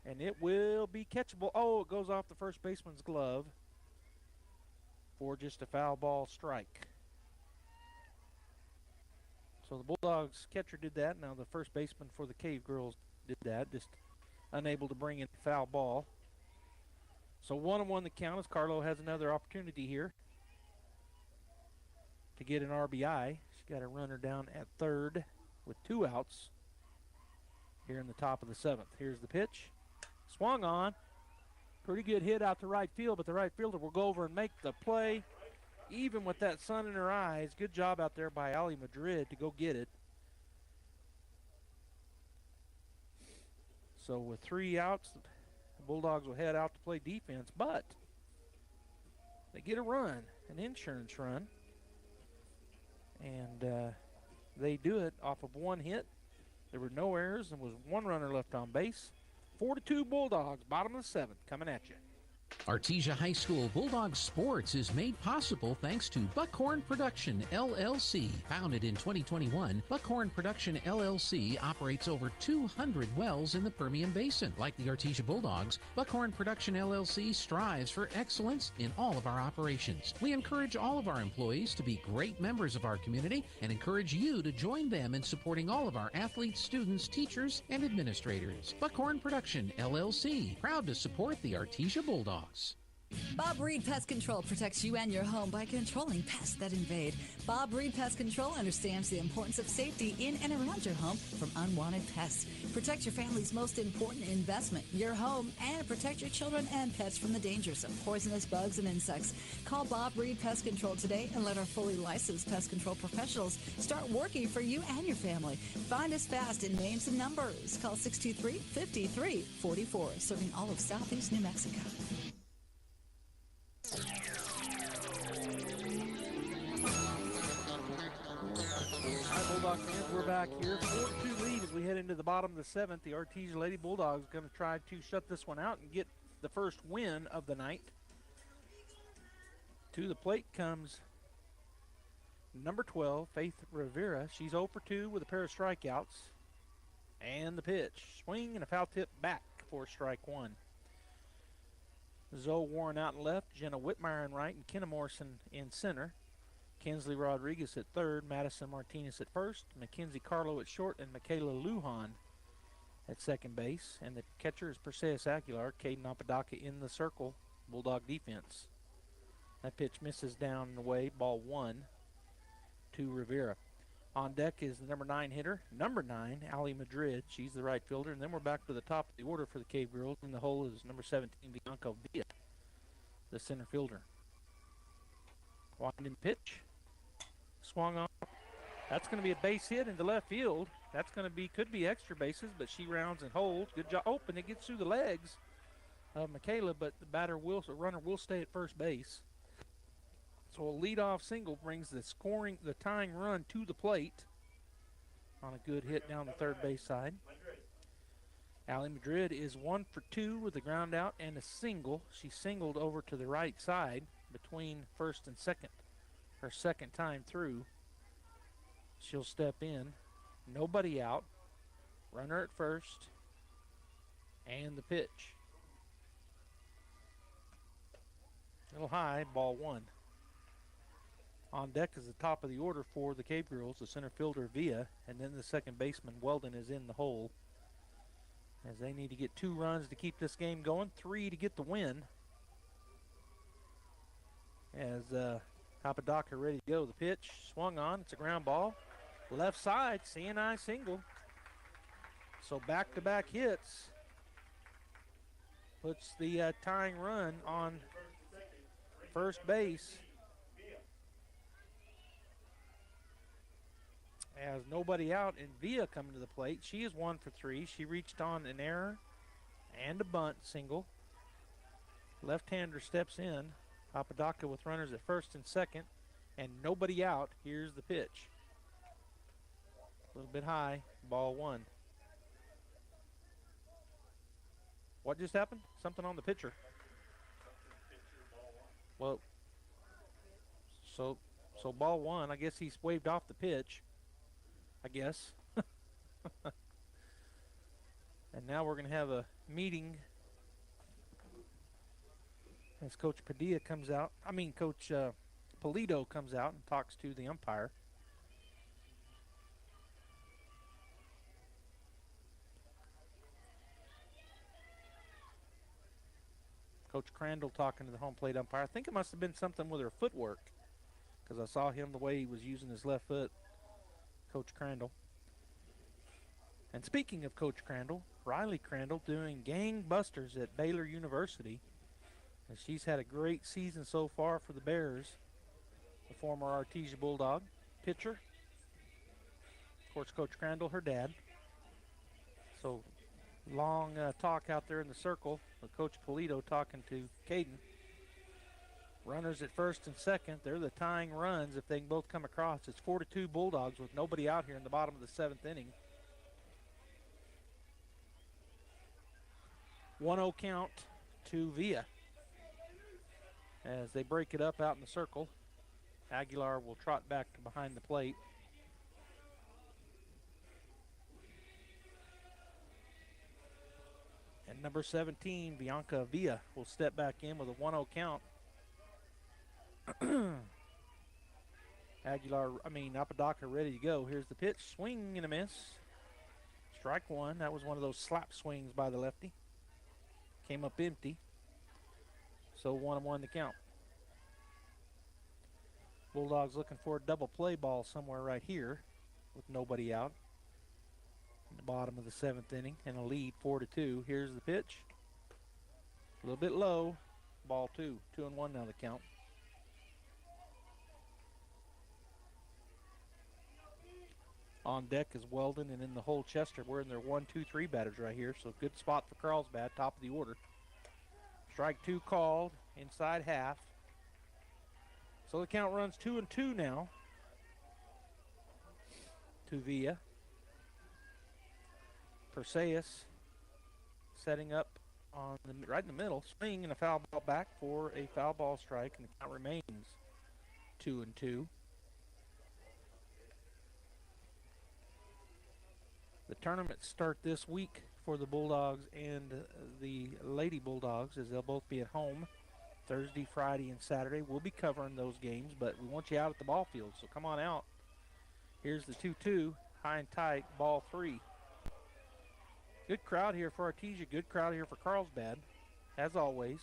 And it will be catchable. Oh, it goes off the first baseman's glove for just a foul ball strike. So the Bulldogs catcher did that. Now the first baseman for the Cave Girls did that. Just unable to bring in a foul ball. So 1-1 the count as Carlo has another opportunity here to get an RBI. She's got a runner down at third with 2 outs here in the top of the 7th. Here's the pitch. Swung on. Pretty good hit out to right field, but the right fielder will go over and make the play. Even with that sun in her eyes, good job out there by Ali Madrid to go get it. So with 3 outs, the Bulldogs will head out to play defense, but they get a run, an insurance run. And they do it off of 1 hit. There were no errors and was 1 runner left on base. 4-2 Bulldogs, bottom of the 7th, coming at you. Artesia High School Bulldog Sports is made possible thanks to Buckhorn Production, LLC. Founded in 2021, Buckhorn Production, LLC operates over 200 wells in the Permian Basin. Like the Artesia Bulldogs, Buckhorn Production, LLC strives for excellence in all of our operations. We encourage all of our employees to be great members of our community and encourage you to join them in supporting all of our athletes, students, teachers, and administrators. Buckhorn Production, LLC, proud to support the Artesia Bulldogs. Bob Reed Pest Control protects you and your home by controlling pests that invade. Bob Reed Pest Control understands the importance of safety in and around your home from unwanted pests. Protect your family's most important investment, your home, and protect your children and pets from the dangers of poisonous bugs and insects. Call Bob Reed Pest Control today and let our fully licensed pest control professionals start working for you and your family. Find us fast in names and numbers. Call 623-5344, serving all of Southeast New Mexico. All right, Bulldog fans, we're back here. 4-2 lead as we head into the bottom of the seventh. The Artesia Lady Bulldogs going to try to shut this one out and get the first win of the night. To the plate comes number 12, Faith Rivera. She's 0 for 2 with a pair of strikeouts. And the pitch. Swing and a foul tip back for strike one. Zoe Warren out in left, Jenna Whitmire in right, and Kenna Morrison in center. Kinsley Rodriguez at third, Madison Martinez at first, Mackenzie Carlo at short, and Michaela Lujan at second base. And the catcher is Perseus Aguilar, Caden Apodaca in the circle, Bulldog defense. That pitch misses down and away, ball one to Rivera. On deck is the number 9 hitter, number 9, Ali Madrid. She's the right fielder. And then we're back to the top of the order for the Cave Girls. In the hole is number 17, Bianca Villa, the center fielder. Winding pitch. Swung on. That's going to be a base hit into left field. That's going to be, could be extra bases, but she rounds and holds. Good job. Oh, and it gets through the legs of Michaela, but the runner will stay at first base. So a leadoff single brings the tying run to the plate on a good hit down the third base side. Ali Madrid is 1 for 2 with a ground out and a single. She singled over to the right side between first and second. Her second time through. She'll step in. Nobody out. Runner at first. And the pitch. A little high, ball one. On deck is the top of the order for the Cave Girls, the center fielder Villa, and then the second baseman Weldon is in the hole. As they need to get 2 runs to keep this game going, 3 to get the win. As Apodaca ready to go. The pitch swung on, it's a ground ball. Left side, CNI single. So back-to-back hits puts the tying run on first base. As nobody out and Villa coming to the plate. She is 1 for 3. She reached on an error and a bunt single. Left-hander steps in. Apodaca with runners at first and second and nobody out. Here's the pitch. A little bit high, ball one. What just happened? Something on the pitcher. Well, so ball one. I guess he's waved off the pitch. I guess. And now we're going to have a meeting as Coach Padilla comes out. Coach Polito comes out and talks to the umpire. Coach Crandall talking to the home plate umpire. I think it must have been something with her footwork because I saw him the way he was using his left foot. Coach Crandall. And speaking of Coach Crandall, Riley Crandall doing gangbusters at Baylor University. And she's had a great season so far for the Bears. The former Artesia Bulldog pitcher. Of course, Coach Crandall, her dad. So long talk out there in the circle with Coach Polito talking to Caden. Runners at first and second. They're the tying runs if they can both come across. It's 4-2 Bulldogs with nobody out here in the bottom of the 7th inning. 1-0 count to Villa. as they break it up out in the circle. Aguilar will trot back to behind the plate. And number 17, Bianca Villa, will step back in with a 1-0 count. Apodaca ready to go. Here's the pitch, swing and a miss. Strike one. That was one of those slap swings by the lefty. Came up empty. So 1-1 the count. Bulldogs looking for a double play ball somewhere right here with nobody out. In the bottom of the 7th inning and a lead 4-2. Here's the pitch. A little bit low. Ball 2. 2-1 now the count. On deck is Weldon, and in the hole Chester. We're in their 1-2-3 batters right here, so good spot for Carlsbad, top of the order. Strike 2 called, inside half. So the count runs 2-2 now to Villa. Perseus setting up on right in the middle, swing and a foul ball back for a foul ball strike, and the count remains 2-2. The tournaments start this week for the Bulldogs and the Lady Bulldogs, as they'll both be at home Thursday, Friday, and Saturday. We'll be covering those games, but we want you out at the ball field, so come on out. Here's the 2-2, high and tight, ball 3. Good crowd here for Artesia, good crowd here for Carlsbad, as always.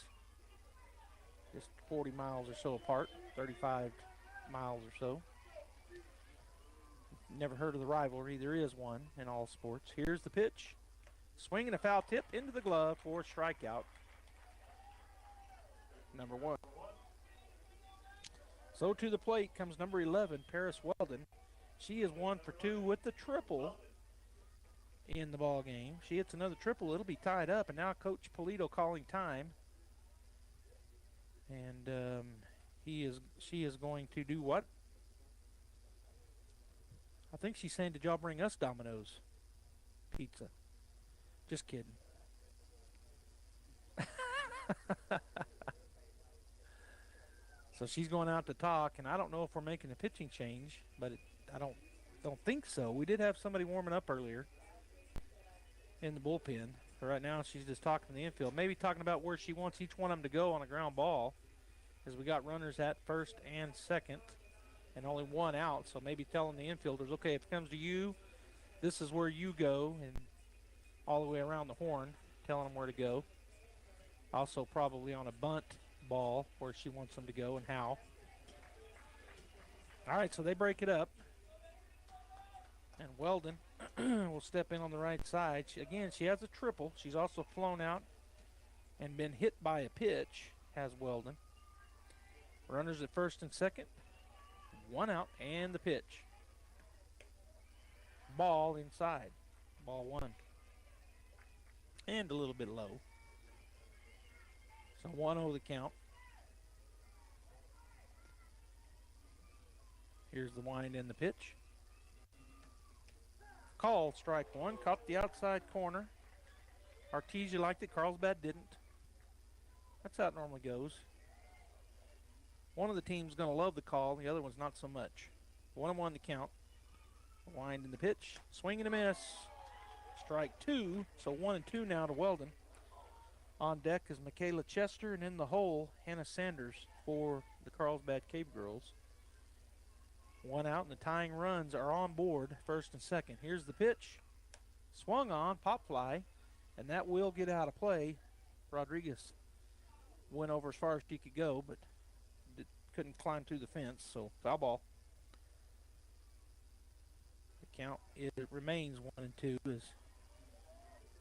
Just 40 miles or so apart, 35 miles or so. Never heard of the rivalry. There is one in all sports. Here's the pitch. Swing and a foul tip into the glove for a strikeout. Number 1. So to the plate comes number 11, Paris Weldon. She is 1 for 2 with the triple in the ball game. She hits another triple. It'll be tied up, and now Coach Polito calling time. And she is going to do what? I think she's saying, did y'all bring us Domino's pizza? Just kidding. So she's going out to talk, and I don't know if we're making a pitching change, but I don't think so. We did have somebody warming up earlier in the bullpen. But right now she's just talking to the infield, maybe talking about where she wants each one of them to go on a ground ball, as we got runners at first and second. And only one out, so maybe telling the infielders, okay, if it comes to you, this is where you go, and all the way around the horn, telling them where to go. Also probably on a bunt ball where she wants them to go and how. All right, so they break it up. And Weldon will step in on the right side. She has a triple. She's also flown out and been hit by a pitch, has Weldon. Runners at first and second. 1 out, and the pitch. Ball inside. Ball 1. And a little bit low. So 1-0 the count. Here's the wind and the pitch. Call, strike 1. Caught the outside corner. Artesia liked it. Carlsbad didn't. That's how it normally goes. One of the teams going to love the call, the other one's not so much. 1-1 the count. Wind in the pitch. Swing and a miss. Strike 2. So 1-2 now to Weldon. On deck is Michaela Chester, and in the hole, Hannah Sanders for the Carlsbad Cave Girls. 1 out, and the tying runs are on board, first and second. Here's the pitch. Swung on, pop fly, and that will get out of play. Rodriguez went over as far as she could go, but couldn't climb through the fence, so foul ball. The count, it remains 1-2 as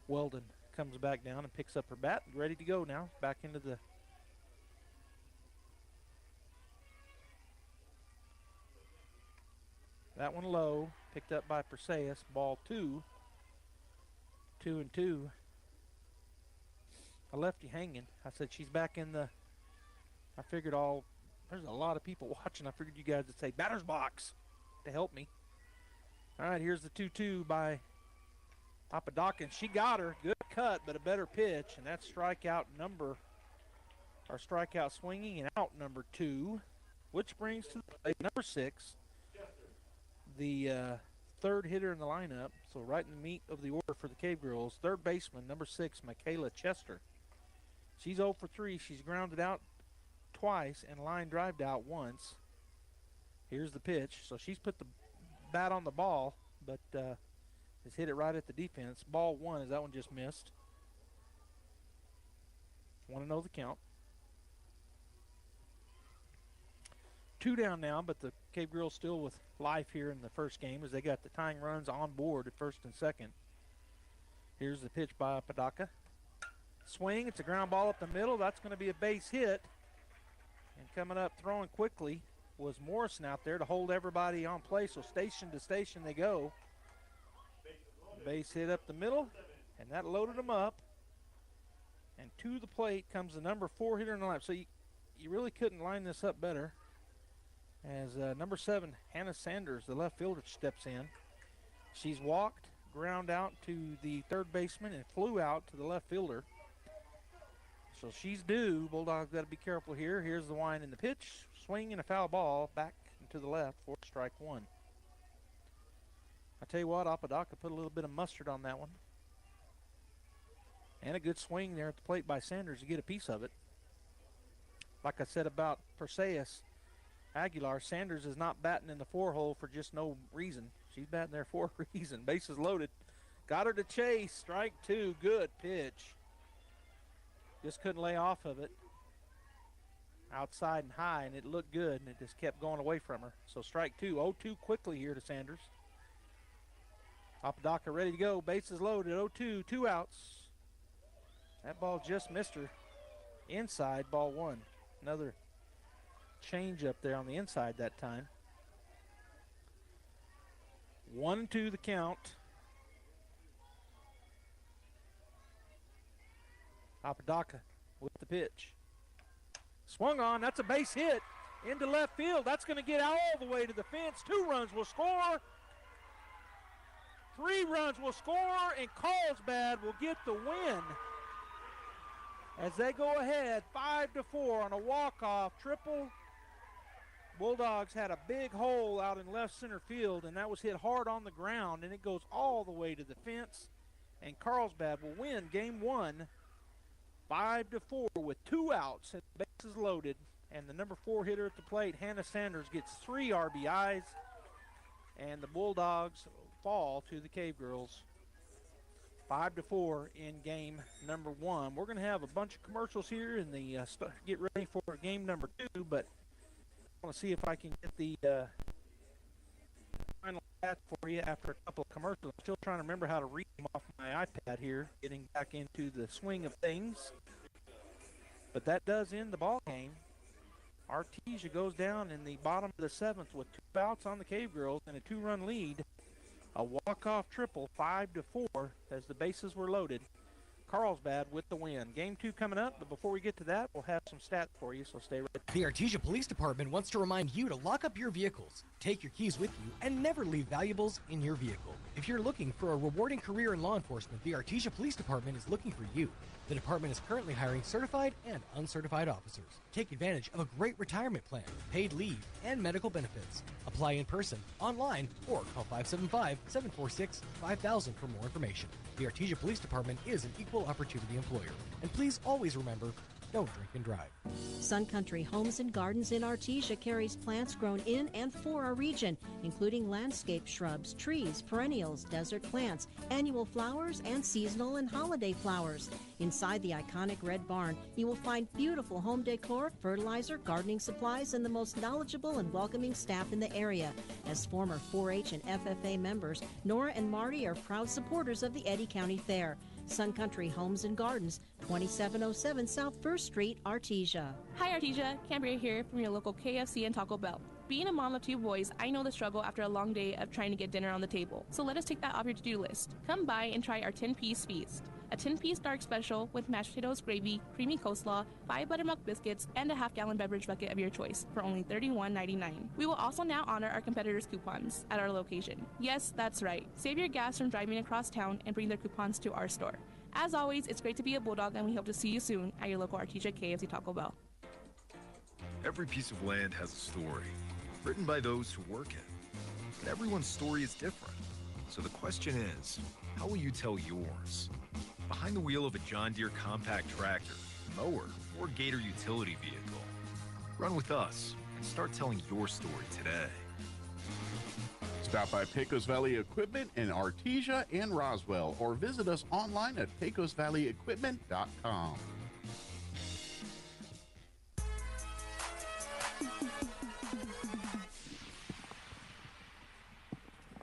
Weldon comes back down and picks up her bat, ready to go now, back into the that one low, picked up by Perseus, ball 2. 2-2. I left you hanging. I said she's back in the, I figured there's a lot of people watching. I figured you guys would say batter's box to help me. All right, here's the 2-2 by Apodaca. She got her. Good cut, but a better pitch, and that's strikeout number Our strikeout swinging and out number 2, which brings to the plate number 6, the third hitter in the lineup. So right in the meat of the order for the Cave Girls, third baseman, number 6, Michaela Chester. She's 0 for 3. She's grounded out twice and line drived out once. Here's the pitch. So she's put the bat on the ball, but has hit it right at the defense. Ball 1 as that one just missed. 1-0 the count. 2 down now, but the Cave Girls still with life here in the first game as they got the tying runs on board at first and second. Here's the pitch by Apodaca. Swing, it's a ground ball up the middle. That's going to be a base hit. And coming up, throwing quickly, was Morrison out there to hold everybody on play. So station to station they go. Base hit up the middle, and that loaded them up. And to the plate comes the number 4 hitter in the lineup. So you really couldn't line this up better. As number 7, Hannah Sanders, the left fielder, steps in. She's walked, ground out to the third baseman, and flew out to the left fielder. So she's due. Bulldogs got to be careful here. Here's the wind and the pitch. Swing and a foul ball back to the left for strike 1. I tell you what, Apodaca put a little bit of mustard on that one. And a good swing there at the plate by Sanders to get a piece of it. Like I said about Perseus Aguilar, Sanders is not batting in the 4-hole for just no reason. She's batting there for a reason. Bases loaded. Got her to chase. Strike 2. Good pitch. Just couldn't lay off of it. Outside and high, and it looked good, and it just kept going away from her. So strike 2. 0-2 quickly here to Sanders. Apodaca ready to go. Bases loaded. 0-2. 2 outs. That ball just missed her. Inside, ball 1. Another change up there on the inside that time. 1-2 the count. Apodaca with the pitch. Swung on. That's a base hit into left field. That's going to get all the way to the fence. 2 runs will score. 3 runs will score, and Carlsbad will get the win as they go ahead 5-4 on a walk-off triple. Bulldogs had a big hole out in left center field, and that was hit hard on the ground, and it goes all the way to the fence, and Carlsbad will win game 1 5-4 with 2 outs and bases loaded. And the number 4 hitter at the plate, Hannah Sanders, gets 3 RBIs, and the Bulldogs fall to the Cave Girls 5-4 in game number 1. We're going to have a bunch of commercials here in the get ready for game number 2, but I want to see if I can get the final stats for you after a couple of commercials. I'm still trying to remember how to read them off my iPad here, getting back into the swing of things. But that does end the ball game. Artesia goes down in the bottom of the 7th with 2 outs on the Cave Girls and a 2-run lead. A walk-off triple, 5-4, as the bases were loaded. Carlsbad with the win. Game 2 coming up, but before we get to that, we'll have some stats for you, so stay ready. The Artesia Police Department wants to remind you to lock up your vehicles, take your keys with you, and never leave valuables in your vehicle. If you're looking for a rewarding career in law enforcement, the Artesia Police Department is looking for you. The department is currently hiring certified and uncertified officers. Take advantage of a great retirement plan, paid leave, and medical benefits. Apply in person, online, or call 575-746-5000 for more information. The Artesia Police Department is an equal opportunity employer. And please always remember, don't drink and drive. Sun Country Homes and Gardens in Artesia carries plants grown in and for our region, including landscape shrubs, trees, perennials, desert plants, annual flowers, and seasonal and holiday flowers. Inside the iconic red barn, you will find beautiful home decor, fertilizer, gardening supplies, and the most knowledgeable and welcoming staff in the area. As former 4-H and FFA members, Nora and Marty are proud supporters of the Eddy County Fair. Sun Country Homes and Gardens, 2707 South 1st Street, Artesia. Hi Artesia, Cambria here from your local KFC and Taco Bell. Being a mom of 2 boys, I know the struggle after a long day of trying to get dinner on the table. So let us take that off your to-do list. Come by and try our 10-piece feast. A 10-piece dark special with mashed potatoes, gravy, creamy coleslaw, 5 buttermilk biscuits, and a half-gallon beverage bucket of your choice for only $31.99. We will also now honor our competitors' coupons at our location. Yes, that's right. Save your gas from driving across town and bring their coupons to our store. As always, it's great to be a Bulldog, and we hope to see you soon at your local Artesia KFC Taco Bell. Every piece of land has a story, written by those who work it. But everyone's story is different. So the question is, how will you tell yours? Behind the wheel of a John Deere compact tractor, mower, or Gator utility vehicle. Run with us and start telling your story today. Stop by Pecos Valley Equipment in Artesia and Roswell, or visit us online at pecosvalleyequipment.com.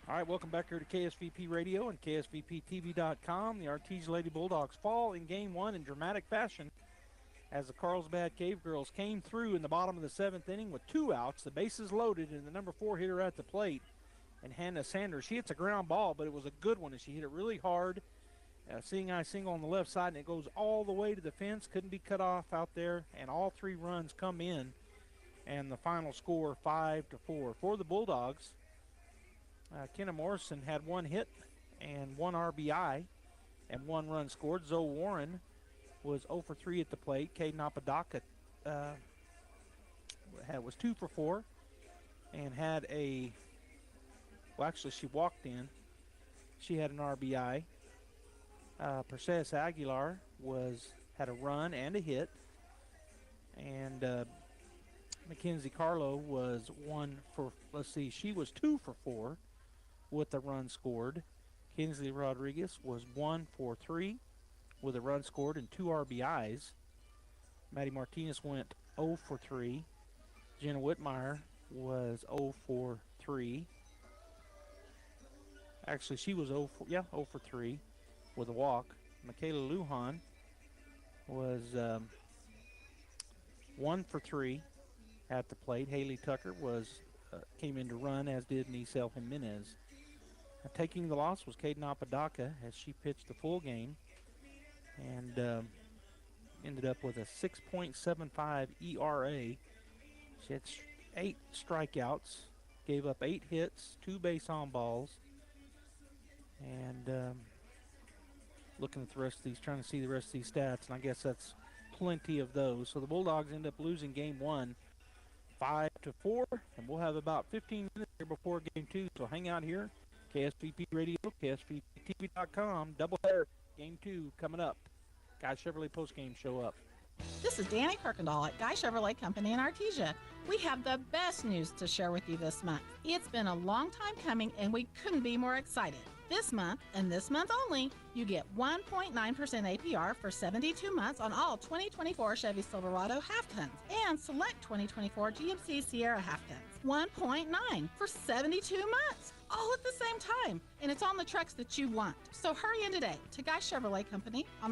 All right, welcome back here to KSVP Radio and KSVPTV.com. The Artesia Lady Bulldogs fall in Game 1 in dramatic fashion as the Carlsbad Cave Girls came through in the bottom of the 7th inning with 2 outs, the bases loaded, and the number 4 hitter at the plate, and Hannah Sanders. She hits a ground ball, but it was a good one, and she hit it really hard. Seeing eye single on the left side, and it goes all the way to the fence. Couldn't be cut off out there, and all 3 runs come in, and the final score 5-4 for the Bulldogs. Kenna Morrison had 1 hit and 1 RBI and 1 run scored. Zoe Warren was 0 for 3 at the plate. Caden Apodaca was 2 for 4 and had she walked in. She had an RBI. Perseus Aguilar had a run and a hit. And Mackenzie Carlo was 1 for, she was 2 for 4 with a run scored. Kinsley Rodriguez was 1 for 3 with a run scored and 2 RBIs. Maddie Martinez went 0 for 3. Jenna Whitmire was 0 for 3. Actually, she was 0 for 3 with a walk. Michaela Lujan was 1 for 3 at the plate. Haley Tucker came in to run, as did Nisel Jimenez. Taking the loss was Caden Apodaca as she pitched the full game and ended up with a 6.75 ERA. She had 8 strikeouts, gave up 8 hits, 2 base on balls, and looking at the rest of these, trying to see the rest of these stats, and I guess that's plenty of those. So the Bulldogs end up losing Game 1 5-4, and we'll have about 15 minutes here before Game 2, so hang out here. KSVP Radio, KSVPTV.com, doubleheader, Game 2 coming up. Guy Chevrolet postgame show up. This is Danny Kirkendall at Guy Chevrolet Company in Artesia. We have the best news to share with you this month. It's been a long time coming, and we couldn't be more excited. This month, and this month only, you get 1.9% APR for 72 months on all 2024 Chevy Silverado half-tons and select 2024 GMC Sierra half-tons. 1.9 for 72 months, all at the same time. And it's on the trucks that you want. So hurry in today to Guy Chevrolet Company on